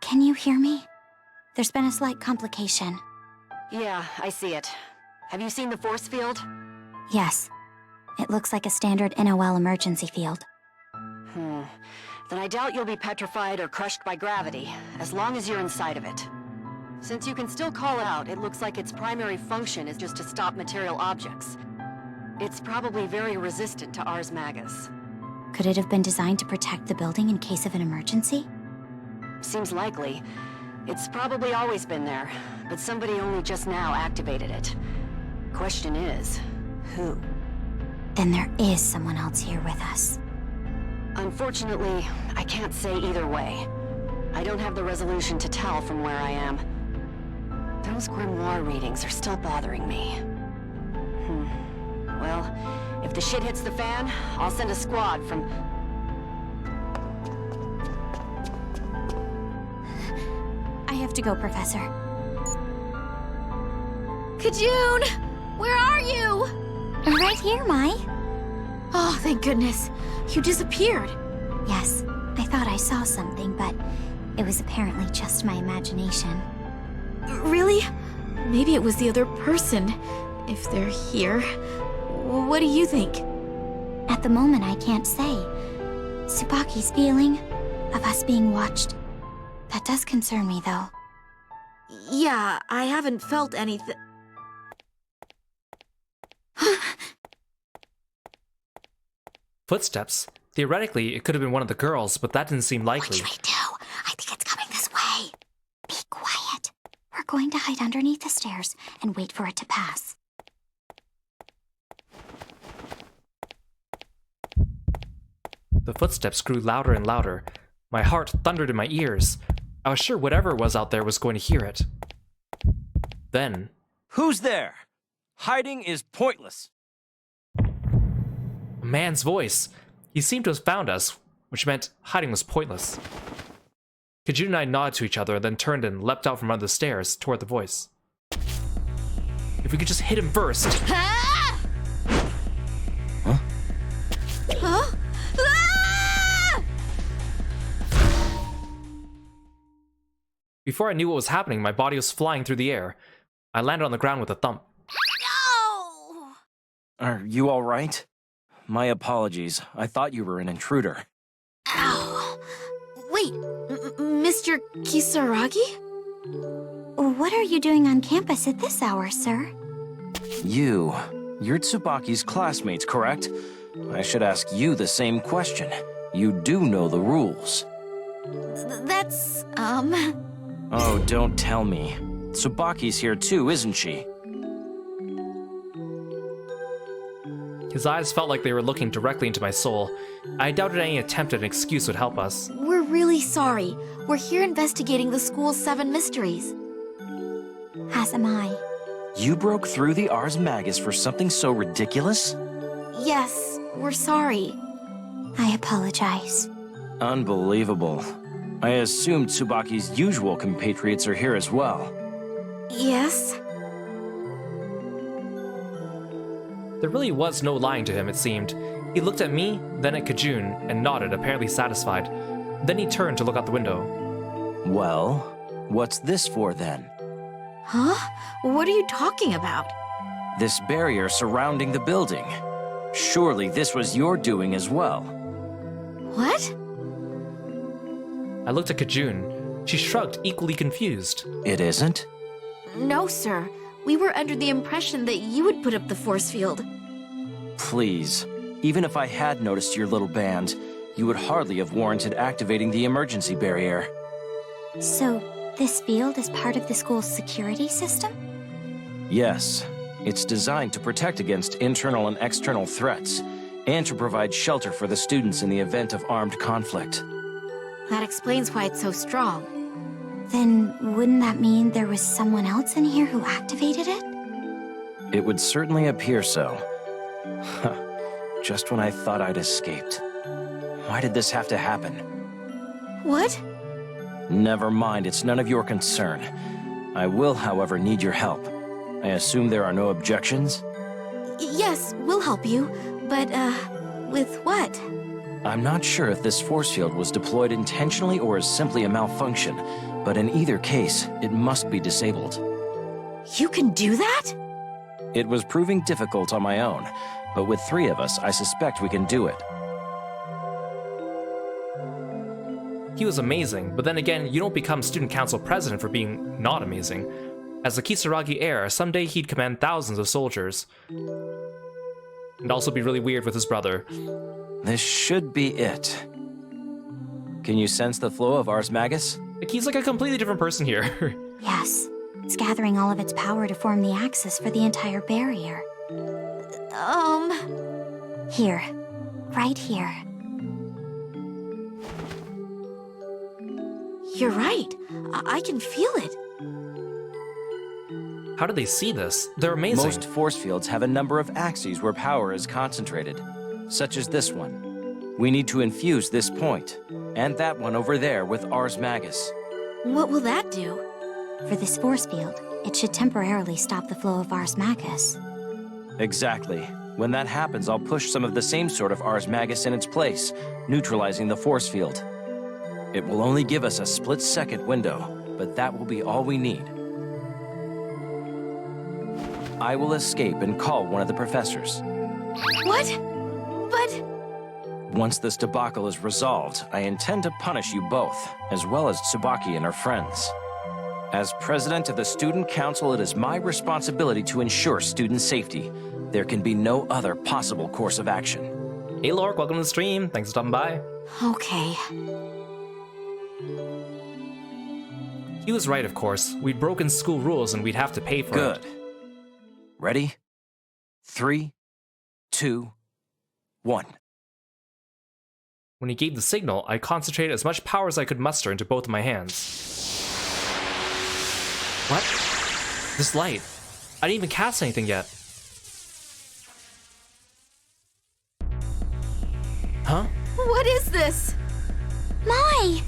S3: Can you hear me? There's been a slight complication.
S8: Yeah, I see it. Have you seen the force field?
S3: Yes. It looks like a standard NOL emergency field.
S8: Then I doubt you'll be petrified or crushed by gravity, as long as you're inside of it. Since you can still call it out, it looks like its primary function is just to stop material objects. It's probably very resistant to Ars Magus.
S3: Could it have been designed to protect the building in case of an emergency?
S8: Seems likely. It's probably always been there, but somebody only just now activated it. Question is, who?
S3: Then there is someone else here with us.
S8: Unfortunately, I can't say either way. I don't have the resolution to tell from where I am. Those grimoire readings are still bothering me. Well, if the shit hits the fan, I'll send a squad from...
S3: I have to go, Professor.
S2: Kajun! Where are you?
S3: Right here, Mai.
S2: Oh, thank goodness. You disappeared.
S3: Yes, I thought I saw something, but it was apparently just my imagination.
S2: Really? Maybe it was the other person, if they're here. What do you think?
S3: At the moment, I can't say. Tsubaki's feeling of us being watched, that does concern me, though.
S2: Yeah, I haven't felt anything.
S1: Footsteps? Theoretically, it could have been one of the girls, but that didn't seem likely.
S3: What should we do? I think it's coming this way. Be quiet. We're going to hide underneath the stairs and wait for it to pass.
S1: The footsteps grew louder and louder. My heart thundered in my ears. I was sure whatever it was out there was going to hear it. Then...
S9: Who's there? Hiding is pointless.
S1: a man's voice. He seemed to have found us, which meant hiding was pointless. Kajun and I nodded to each other, then turned and leapt out from under the stairs toward the voice. If we could just hit him first.
S2: Ah!
S9: Huh?
S2: Huh? Ah!
S1: Before I knew what was happening, my body was flying through the air. I landed on the ground with a thump.
S2: No!
S9: Are you all right? My apologies. I thought you were an intruder.
S2: Ow! Wait, Mr. Kisaragi?
S3: What are you doing on campus at this hour, sir?
S9: You're Tsubaki's classmates, correct? I should ask you the same question. You do know the rules.
S2: That's,
S9: Oh, don't tell me. Tsubaki's here too, isn't she?
S1: His eyes felt like they were looking directly into my soul. I doubted any attempt at an excuse would help us.
S2: We're really sorry. We're here investigating the school's 7 mysteries.
S3: As am I.
S9: You broke through the Ars Magus for something so ridiculous?
S2: Yes, we're sorry.
S3: I apologize.
S9: Unbelievable. I assumed Tsubaki's usual compatriots are here as well.
S2: Yes?
S1: There really was no lying to him, it seemed. He looked at me, then at Kajun, and nodded, apparently satisfied. Then he turned to look out the window.
S9: Well, what's this for then?
S2: Huh? What are you talking about?
S9: This barrier surrounding the building. Surely this was your doing as well.
S2: What?
S1: I looked at Kajun. She shrugged, equally confused.
S9: It isn't?
S2: No, sir. We were under the impression that you would put up the force field.
S9: Please, even if I had noticed your little band, you would hardly have warranted activating the emergency barrier.
S3: So, this field is part of the school's security system?
S9: Yes, it's designed to protect against internal and external threats, and to provide shelter for the students in the event of armed conflict.
S2: That explains why it's so strong.
S3: Then, wouldn't that mean there was someone else in here who activated it?
S9: It would certainly appear so. Just when I thought I'd escaped. Why did this have to happen?
S2: What?
S9: Never mind, it's none of your concern. I will, however, need your help. I assume there are no objections?
S2: Yes, we'll help you. But, with what?
S9: I'm not sure if this force field was deployed intentionally or is simply a malfunction, but in either case, it must be disabled.
S2: You can do that?
S9: It was proving difficult on my own, but with 3 of us, I suspect we can do it.
S1: He was amazing, but then again, you don't become student council president for being not amazing. As the Kisaragi heir, someday he'd command thousands of soldiers. And also be really weird with his brother.
S9: This should be it. Can you sense the flow of Ars Magus?
S1: I Like, he's like a completely different person here.
S3: Yes, it's gathering all of its power to form the axis for the entire barrier. Here. Right here.
S5: You're right. I can feel it.
S1: How do they see this? They're amazing.
S9: Most force fields have a number of axes where power is concentrated, such as this one. We need to infuse this point, and that one over there with Ars Magus.
S5: What will that do?
S3: For this force field, it should temporarily stop the flow of Ars Magus.
S9: Exactly. When that happens, I'll push some of the same sort of Ars Magus in its place, neutralizing the force field. It will only give us a split-second window, but that will be all we need. I will escape and call one of the professors.
S5: What? But...
S9: Once this debacle is resolved, I intend to punish you both, as well as Tsubaki and her friends. As president of the Student Council, it is my responsibility to ensure student safety. There can be no other possible course of action.
S1: Hey Lork, welcome to the stream. Thanks for stopping by.
S5: Okay.
S1: He was right, of course. We'd broken school rules and we'd have to pay for it.
S9: Good. Ready? 3, 2, 1.
S1: When he gave the signal, I concentrated as much power as I could muster into both of my hands. What? This light. I didn't even cast anything yet. Huh?
S5: What is this?
S3: Mai!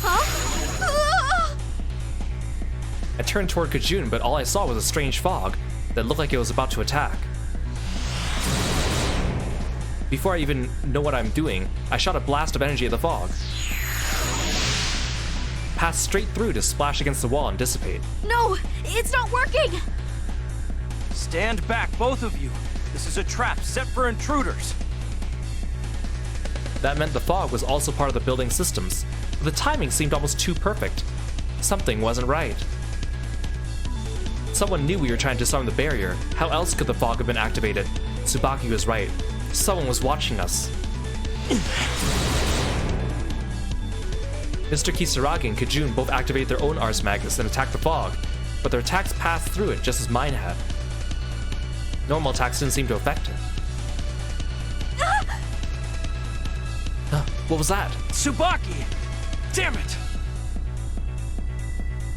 S5: Huh? Ah!
S1: I turned toward Kajun, but all I saw was a strange fog that looked like it was about to attack. Before I even know what I'm doing, I shot a blast of energy at the fog. Passed straight through to splash against the wall and dissipate.
S5: No, it's not working!
S9: Stand back, both of you. This is a trap set for intruders.
S1: That meant the fog was also part of the building systems, but the timing seemed almost too perfect. Something wasn't right. Someone knew we were trying to disarm the barrier. How else could the fog have been activated? Tsubaki was right. Someone was watching us. Mr. Kisaragi and Kajun both activated their own Ars Magus and attacked the fog, but their attacks passed through it just as mine had. Normal attacks didn't seem to affect it. What was that?
S9: Tsubaki! Damn it!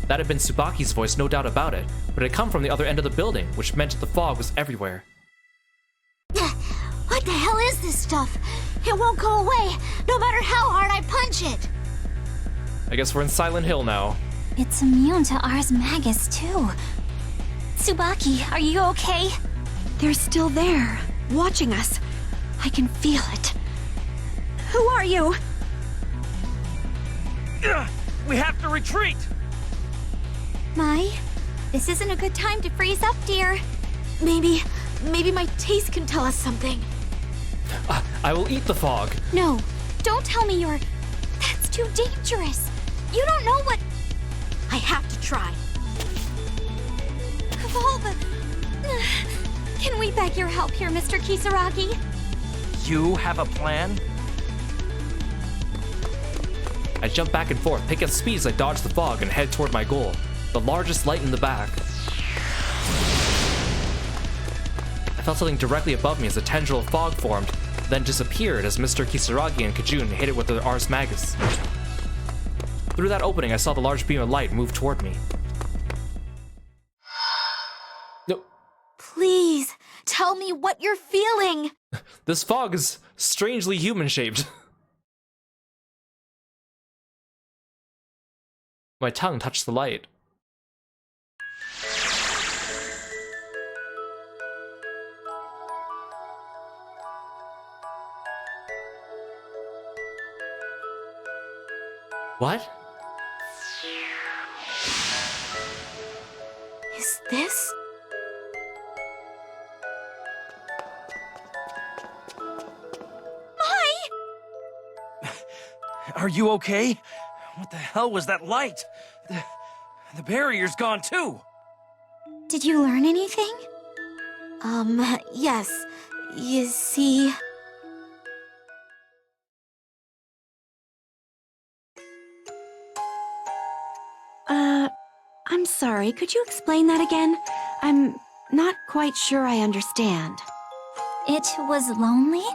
S1: That had been Tsubaki's voice, no doubt about it, but it had come from the other end of the building, which meant the fog was everywhere.
S2: What the hell is this stuff? It won't go away, no matter how hard I punch it.
S1: I guess we're in Silent Hill now.
S3: It's immune to Ars Magus, too. Tsubaki, are you okay?
S4: They're still there, watching us. I can feel it. Who are you?
S9: We have to retreat!
S3: Mai, this isn't a good time to freeze up, dear.
S5: Maybe my taste can tell us something.
S1: I will eat the fog.
S3: No, don't tell me you're... That's too dangerous. You don't know what...
S5: I have to try.
S3: Of all the... Can we beg your help here, Mr. Kisaragi?
S9: You have a plan?
S1: I jump back and forth, pick up speed as I dodge the fog and head toward my goal, the largest light in the back. I felt something directly above me as a tendril of fog formed, then disappeared as Mr. Kisaragi and Kajun hit it with their Ars Magus. Through that opening, I saw the large beam of light move toward me. No.
S5: Please, tell me what you're feeling.
S1: This fog is strangely human-shaped. My tongue touched the light. What?
S5: Is this?
S9: Are you okay? What the hell was that light? The barrier's gone too!
S3: Did you learn anything?
S5: Yes. You see...
S4: sorry, could you explain that again? I'm not quite sure I understand.
S3: It was lonely?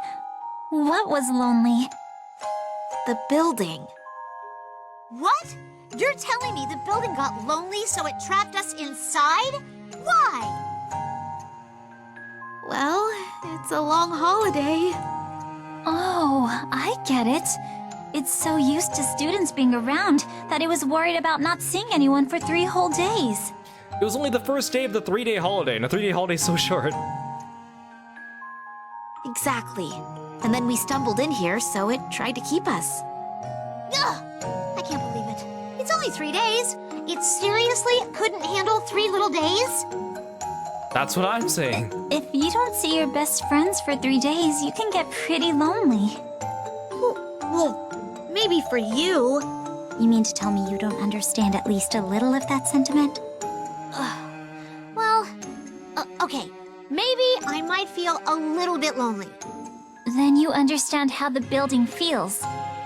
S3: What was lonely?
S2: The building. What? You're telling me the building got lonely, so it trapped us inside? Why? Well, it's a long holiday.
S3: Oh, I get it. It's so used to students being around that it was worried about not seeing anyone for 3 whole days.
S1: It was only the first day of the 3-day holiday, and a 3-day holiday is so short.
S2: Exactly. And then we stumbled in here, so it tried to keep us. Ugh! I can't believe it. It's only 3 days. It seriously couldn't handle 3 little days?
S1: That's what I'm saying.
S3: If you don't see your best friends for 3 days, you can get pretty lonely.
S2: Well, maybe for you.
S3: You mean to tell me you don't understand at least a little of that sentiment?
S2: Well, okay. Maybe I might feel a little bit lonely.
S3: Then you understand how the building feels.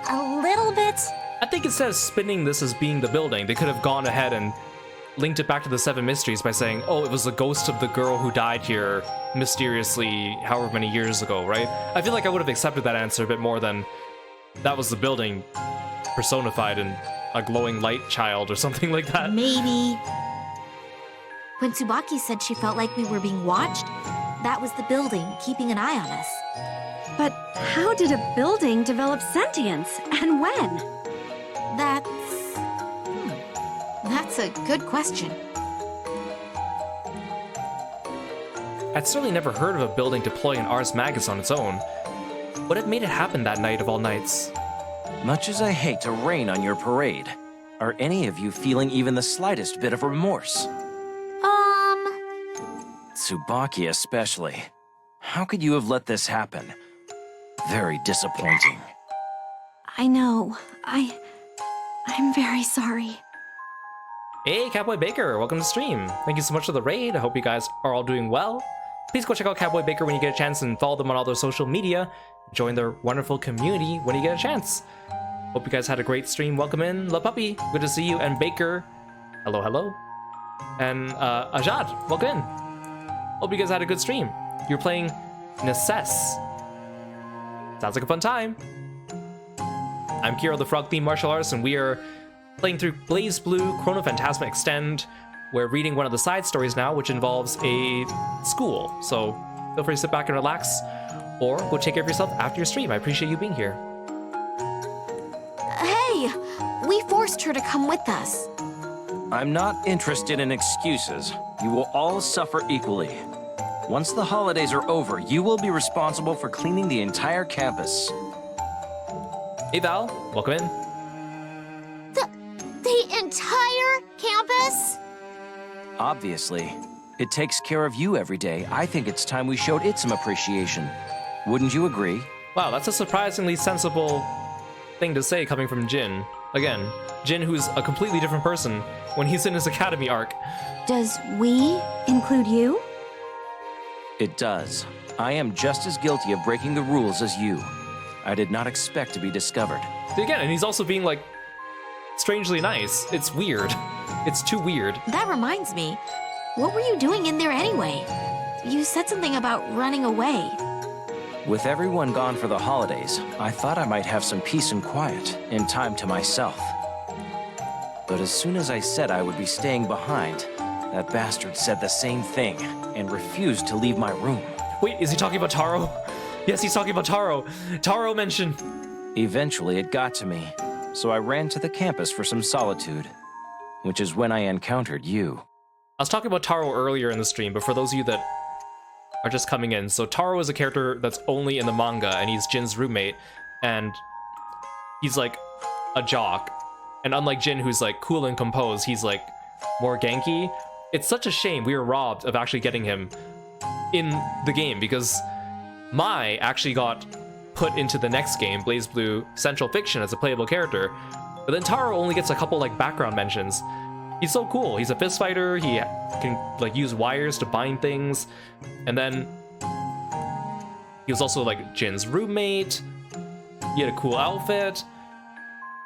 S3: A little bit?
S1: I think instead of spinning this as being the building, they could have gone ahead and linked it back to the 7 mysteries by saying, oh, it was the ghost of the girl who died here mysteriously however many years ago, right? I feel like I would have accepted that answer a bit more than that was the building personified in a glowing light child or something like that.
S2: Maybe. When Tsubaki said she felt like we were being watched, that was the building keeping an eye on us.
S4: But how did a building develop sentience, and when?
S2: That's a good question.
S1: I'd certainly never heard of a building deploying an Ars Magus on its own. What had made it happen that night of all nights?
S9: Much as I hate to rain on your parade, are any of you feeling even the slightest bit of remorse? Tsubaki especially. How could you have let this happen? Very disappointing.
S4: I know. I'm very sorry.
S1: Hey, Cowboy Baker, welcome to stream. Thank you so much for the raid. I hope you guys are all doing well. Please go check out Cowboy Baker when you get a chance and follow them on all their social media. Join their wonderful community when you get a chance. Hope you guys had a great stream. Welcome in, La Puppy. Good to see you. And Baker, hello, hello. And Ajad, welcome in. Hope you guys had a good stream. You're playing Necess. Sounds like a fun time. I'm Kiro, the frog-themed martial artist, and we are playing through Blazblue Chrono Phantasma Extend. We're reading one of the side stories now, which involves a school. So feel free to sit back and relax, or go take care of yourself after your stream. I appreciate you being here.
S2: Hey, we forced her to come with us.
S9: I'm not interested in excuses. You will all suffer equally. Once the holidays are over, you will be responsible for cleaning the entire campus.
S1: Hey Val, welcome in.
S2: The entire campus?
S9: Obviously. It takes care of you every day. I think it's time we showed it some appreciation. Wouldn't you agree?
S1: Wow, that's a surprisingly sensible thing to say coming from Jin. Again, Jin, who's a completely different person when he's in his academy arc.
S4: Does we include you?
S9: It does. I am just as guilty of breaking the rules as you. I did not expect to be discovered.
S1: Again, and he's also being, like, strangely nice. It's weird. It's too weird.
S2: That reminds me. What were you doing in there anyway? You said something about running away.
S9: With everyone gone for the holidays, I thought I might have some peace and quiet, and time to myself. But as soon as I said I would be staying behind, that bastard said the same thing, and refused to leave my room.
S1: Wait, is he talking about Taro? Yes, he's talking about Taro. Taro mentioned.
S9: Eventually, it got to me, so I ran to the campus for some solitude, which is when I encountered you.
S1: I was talking about Taro earlier in the stream, but for those of you that are just coming in, so Taro is a character that's only in the manga, and he's Jin's roommate, and he's like a jock. And unlike Jin, who's like cool and composed, he's like more ganky. It's such a shame we were robbed of actually getting him in the game, because Mai actually got put into the next game, Blazblue Central Fiction, as a playable character. But then Taro only gets a couple like background mentions. He's so cool. He's a fist fighter. He can like use wires to bind things. And then he was also like Jin's roommate. He had a cool outfit.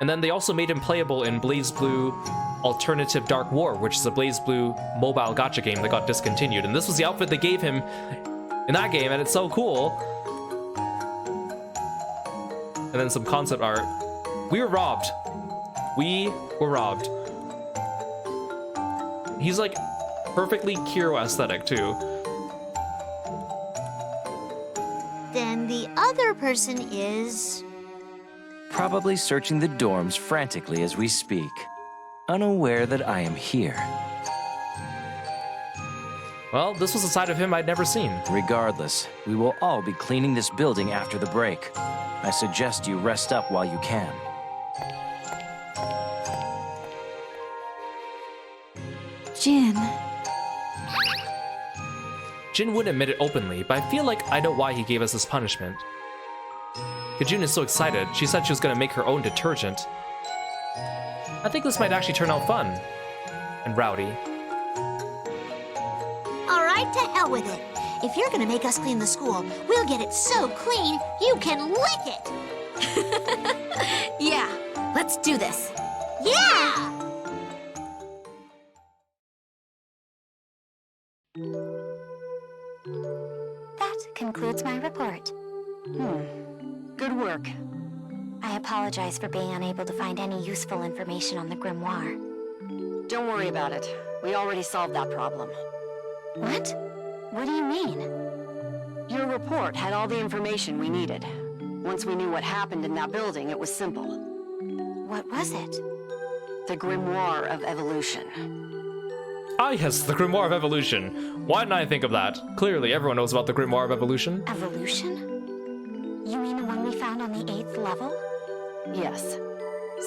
S1: And then they also made him playable in Blazblue Alternative Dark War, which is a BlazBlue mobile gacha game that got discontinued. And this was the outfit they gave him in that game, and it's so cool. And then some concept art. We were robbed. We were robbed. He's like perfectly Kiro aesthetic too.
S2: Then the other person is...
S9: Probably searching the dorms frantically as we speak, unaware that I am here.
S1: Well, this was a side of him I'd never seen.
S9: Regardless, we will all be cleaning this building after the break. I suggest you rest up while you can.
S4: Jin.
S1: Jin wouldn't admit it openly, but I feel like I know why he gave us this punishment. Kajun is so excited, she said she was gonna make her own detergent. I think this might actually turn out fun. And rowdy.
S2: Alright, to hell with it. If you're gonna make us clean the school, we'll get it so clean, you can lick it!
S5: Yeah, let's do this.
S2: Yeah!
S3: That concludes my report.
S8: Good work.
S3: I apologize for being unable to find any useful information on the grimoire.
S8: Don't worry about it. We already solved that problem.
S3: What? What do you mean?
S8: Your report had all the information we needed. Once we knew what happened in that building, it was simple.
S3: What was it?
S8: The Grimoire of Evolution.
S1: Ah yes, the Grimoire of Evolution. Why didn't I think of that? Clearly everyone knows about the Grimoire of Evolution.
S3: Evolution? You mean the one we found on the 8th level?
S8: Yes.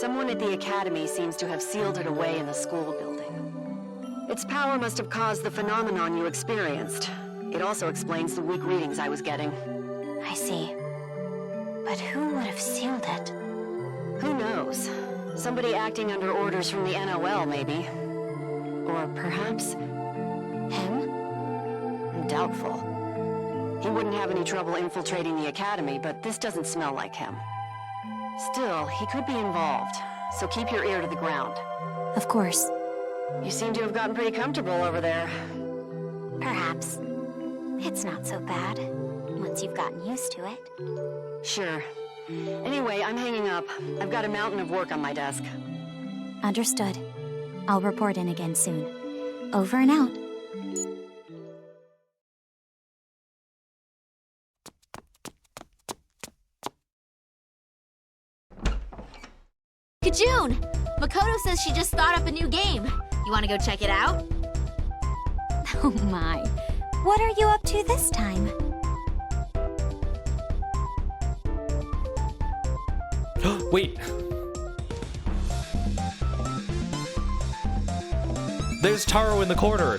S8: Someone at the Academy seems to have sealed it away in the school building. Its power must have caused the phenomenon you experienced. It also explains the weak readings I was getting.
S3: I see. But who would have sealed it?
S8: Who knows? Somebody acting under orders from the NOL, maybe. Or perhaps...
S3: Him?
S8: Doubtful. He wouldn't have any trouble infiltrating the Academy, but this doesn't smell like him. Still, he could be involved, so keep your ear to the ground.
S4: Of course.
S8: You seem to have gotten pretty comfortable over there.
S3: Perhaps. It's not so bad, once you've gotten used to it.
S8: Sure. Anyway, I'm hanging up. I've got a mountain of work on my desk.
S3: Understood. I'll report in again soon. Over and out.
S2: Kajun! Makoto says she just thought up a new game. You wanna go check it out?
S3: Oh my. What are you up to this time?
S1: Wait. There's Taro in the corner.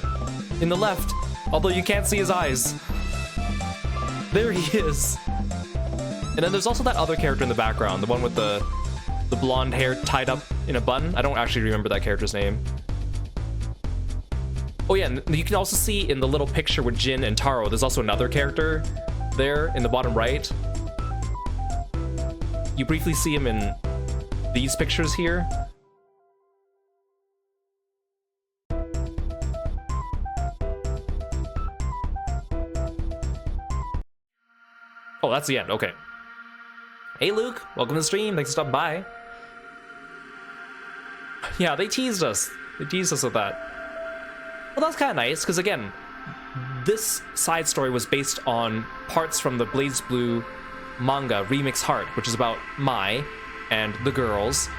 S1: In the left. Although you can't see his eyes. There he is. And then there's also that other character in the background. The one with the blonde hair tied up in a bun. I don't actually remember that character's name. Oh yeah, and you can also see in the little picture with Jin and Taro, there's also another character there in the bottom right. You briefly see him in these pictures here. Oh, that's the end, okay. Hey Luke, welcome to the stream, thanks for stopping by. Yeah, they teased us. They teased us with that. Well, that's kind of nice, because again, this side story was based on parts from the BlazBlue manga Remix Heart, which is about Mai and the girls.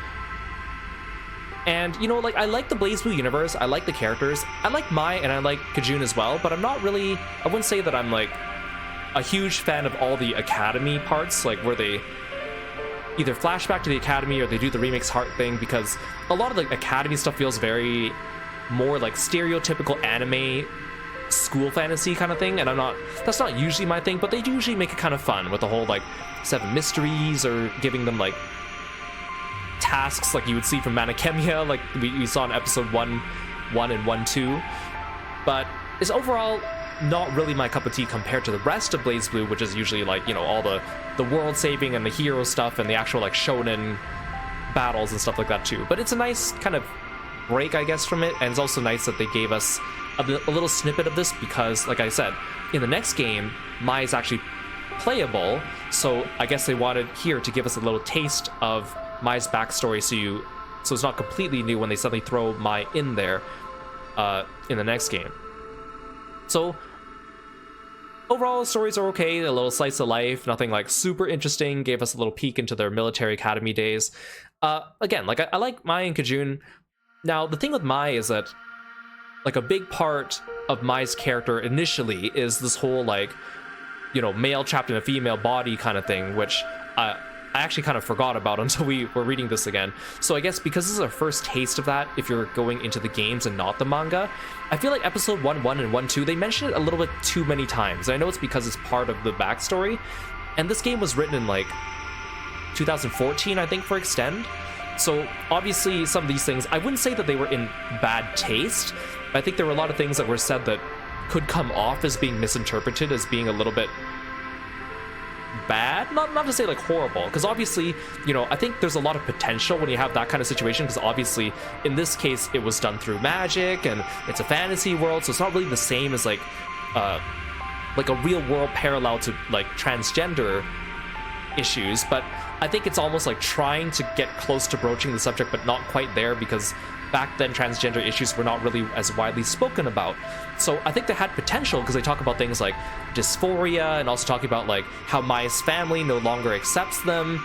S1: And, you know, like, I like the BlazBlue universe, I like the characters, I like Mai and I like Kajun as well, but I'm not really, I wouldn't say that I'm, like, a huge fan of all the Academy parts, like, where they either flashback to the Academy or they do the Remix Heart thing, because a lot of the Academy stuff feels very more like stereotypical anime school fantasy kind of thing, and that's not usually my thing, but they do usually make it kind of fun with the whole like 7 mysteries or giving them like tasks like you would see from Manakemia, like we saw in episode 1 and 1-2. But it's overall not really my cup of tea compared to the rest of BlazBlue, which is usually like, you know, all the world saving and the hero stuff and the actual like shonen battles and stuff like that too. But it's a nice kind of break, I guess, from it. And it's also nice that they gave us a little snippet of this because, like I said, in the next game, Mai is actually playable. So I guess they wanted here to give us a little taste of Mai's backstory, so it's not completely new when they suddenly throw Mai in there in the next game. So overall, the stories are okay, a little slice of life, nothing like super interesting, gave us a little peek into their military academy days. Again, like I like Mai and Kajun. Now, the thing with Mai is that like a big part of Mai's character initially is this whole like, you know, male trapped in a female body kind of thing, which I actually kind of forgot about until we were reading this again. So I guess because this is our first taste of that, if you're going into the games and not the manga, I feel like episode 1.1 and 1.2, they mention it a little bit too many times. And I know it's because it's part of the backstory. And this game was written in like 2014, I think, for Extend. So obviously some of these things, I wouldn't say that they were in bad taste. I think there were a lot of things that were said that could come off as being misinterpreted as being a little bit bad, not to say like horrible, because obviously, you know, I think there's a lot of potential when you have that kind of situation, because obviously in this case it was done through magic and it's a fantasy world, so it's not really the same as like a real world parallel to like transgender issues. But I think it's almost like trying to get close to broaching the subject but not quite there, because back then transgender issues were not really as widely spoken about. So I think they had potential because they talk about things like dysphoria and also talking about like how Mai's family no longer accepts them.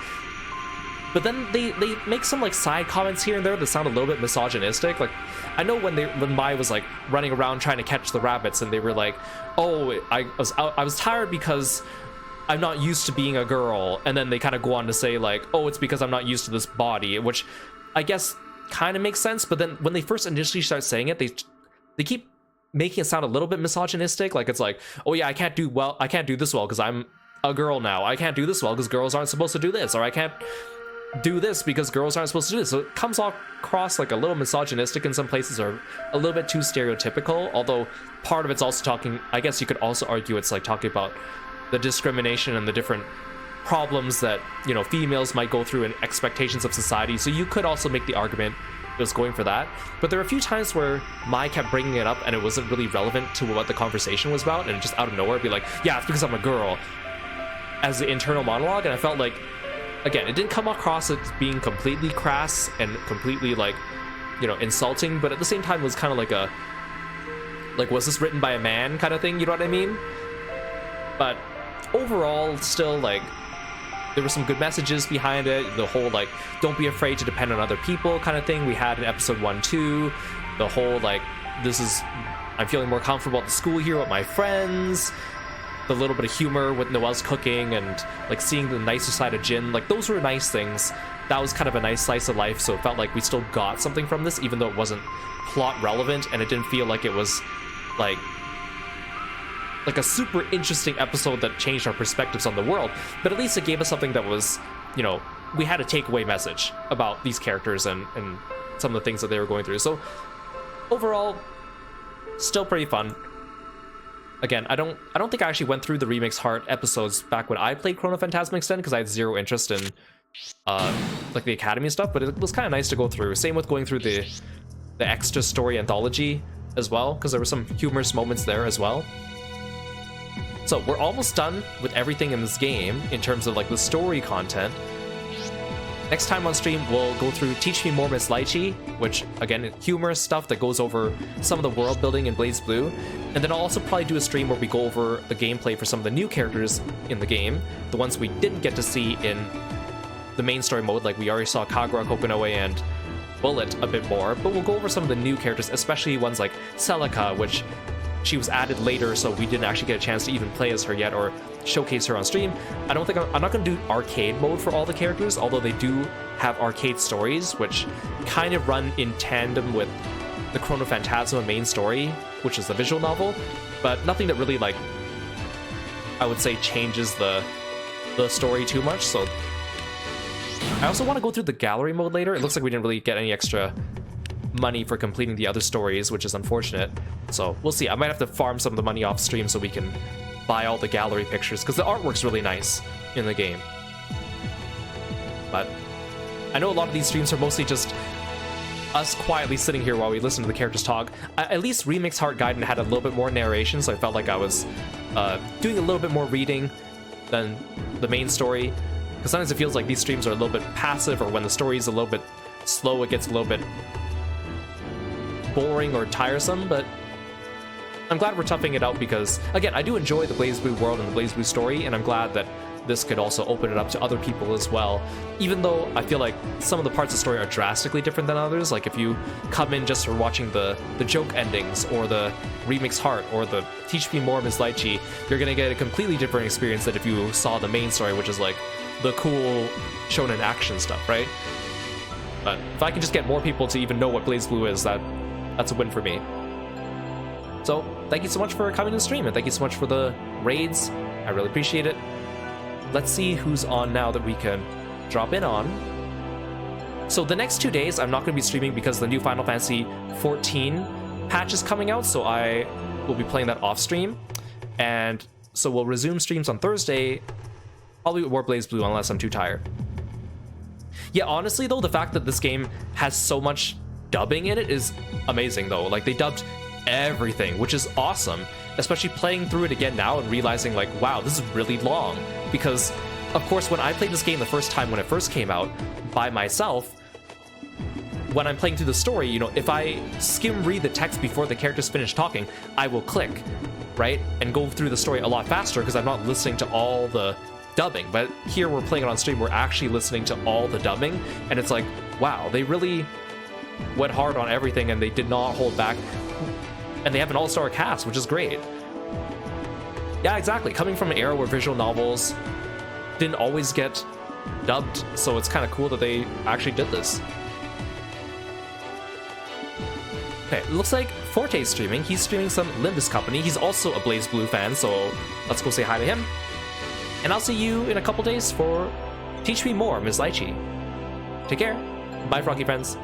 S1: But then they make some like side comments here and there that sound a little bit misogynistic. Like I know when Mai was like running around trying to catch the rabbits and they were like, oh, I was tired because I'm not used to being a girl, and then they kind of go on to say like, oh, it's because I'm not used to this body, which I guess kind of makes sense. But then when they first initially start saying it, they keep making it sound a little bit misogynistic. Like it's like, oh yeah, I can't do this well because I'm a girl now. I can't do this well because girls aren't supposed to do this, or I can't do this because girls aren't supposed to do this. So it comes across like a little misogynistic in some places, or a little bit too stereotypical. Although part of it's also talking, I guess you could also argue it's like talking about the discrimination and the different problems that, you know, females might go through and expectations of society. So you could also make the argument it was going for that. But there were a few times where Mai kept bringing it up and it wasn't really relevant to what the conversation was about, and just out of nowhere be like, yeah, it's because I'm a girl, as the internal monologue. And I felt like, again, it didn't come across as being completely crass and completely like, you know, insulting, but at the same time it was kind of like a, like, was this written by a man kind of thing, you know what I mean? But overall, still, like, there were some good messages behind it. The whole, like, don't be afraid to depend on other people kind of thing we had in episode 1-2. The whole, like, I'm feeling more comfortable at the school here with my friends. The little bit of humor with Noelle's cooking and, like, seeing the nicer side of Jin. Like, those were nice things. That was kind of a nice slice of life, so it felt like we still got something from this, even though it wasn't plot relevant, and it didn't feel like it was, like a super interesting episode that changed our perspectives on the world. But at least it gave us something that was, you know, we had a takeaway message about these characters and some of the things that they were going through. So overall, still pretty fun. Again, I don't think I actually went through the Remix Heart episodes back when I played Chrono Phantasma Extend, because I had zero interest in like the Academy stuff, but it was kind of nice to go through. Same with going through the extra story anthology as well, because there were some humorous moments there as well. So we're almost done with everything in this game in terms of like the story content. Next time on stream, we'll go through Teach Me More Miss Lychee, which again, humorous stuff that goes over some of the world building in Blazblue. And then I'll also probably do a stream where we go over the gameplay for some of the new characters in the game, the ones we didn't get to see in the main story mode. Like we already saw Kagura, Kokonoe, and Bullet a bit more, but we'll go over some of the new characters, especially ones like Celica, which she was added later, so we didn't actually get a chance to even play as her yet or showcase her on stream. I'm not going to do arcade mode for all the characters, although they do have arcade stories, which kind of run in tandem with the Chrono Phantasma main story, which is the visual novel, but nothing that really, like, I would say changes the story too much. So I also want to go through the gallery mode later. It looks like we didn't really get any extra money for completing the other stories, which is unfortunate. So we'll see. I might have to farm some of the money off stream so we can buy all the gallery pictures, because the artwork's really nice in the game. But I know a lot of these streams are mostly just us quietly sitting here while we listen to the characters talk. At least Remix Heart Gaiden had a little bit more narration, so I felt like I was doing a little bit more reading than the main story. Because sometimes it feels like these streams are a little bit passive, or when the story is a little bit slow, it gets a little bit boring or tiresome, but I'm glad we're toughing it out because, again, I do enjoy the Blazblue world and the Blazblue story, and I'm glad that this could also open it up to other people as well. Even though I feel like some of the parts of the story are drastically different than others, like if you come in just for watching the joke endings, or the Remix Heart, or the Teach Me More Ms. Lychee, you're gonna get a completely different experience than if you saw the main story, which is like the cool shonen action stuff, right? But if I can just get more people to even know what Blazblue is, that's a win for me. So thank you so much for coming to the stream, and thank you so much for the raids. I really appreciate it. Let's see who's on now that we can drop in on. So the next 2 days, I'm not going to be streaming because the new Final Fantasy 14 patch is coming out, so I will be playing that off stream. And so we'll resume streams on Thursday, probably with more Blazblue unless I'm too tired. Yeah, honestly though, the fact that this game has so much dubbing in it is amazing though. Like, they dubbed everything, which is awesome, especially playing through it again now and realizing like, wow, this is really long. Because of course when I played this game the first time when it first came out by myself, when I'm playing through the story, you know, if I skim read the text before the characters finish talking, I will click, right, and go through the story a lot faster because I'm not listening to all the dubbing. But here we're playing it on stream, we're actually listening to all the dubbing, and it's like, wow, they really went hard on everything and they did not hold back. And they have an all-star cast, which is great. Yeah, exactly. Coming from an era where visual novels didn't always get dubbed, so it's kind of cool that they actually did this. Okay, it looks like Forte's streaming. He's streaming some Limbus Company. He's also a Blazblue fan, so let's go say hi to him. And I'll see you in a couple days for Teach Me More, Ms. Lychee. Take care. Bye, Froggy friends.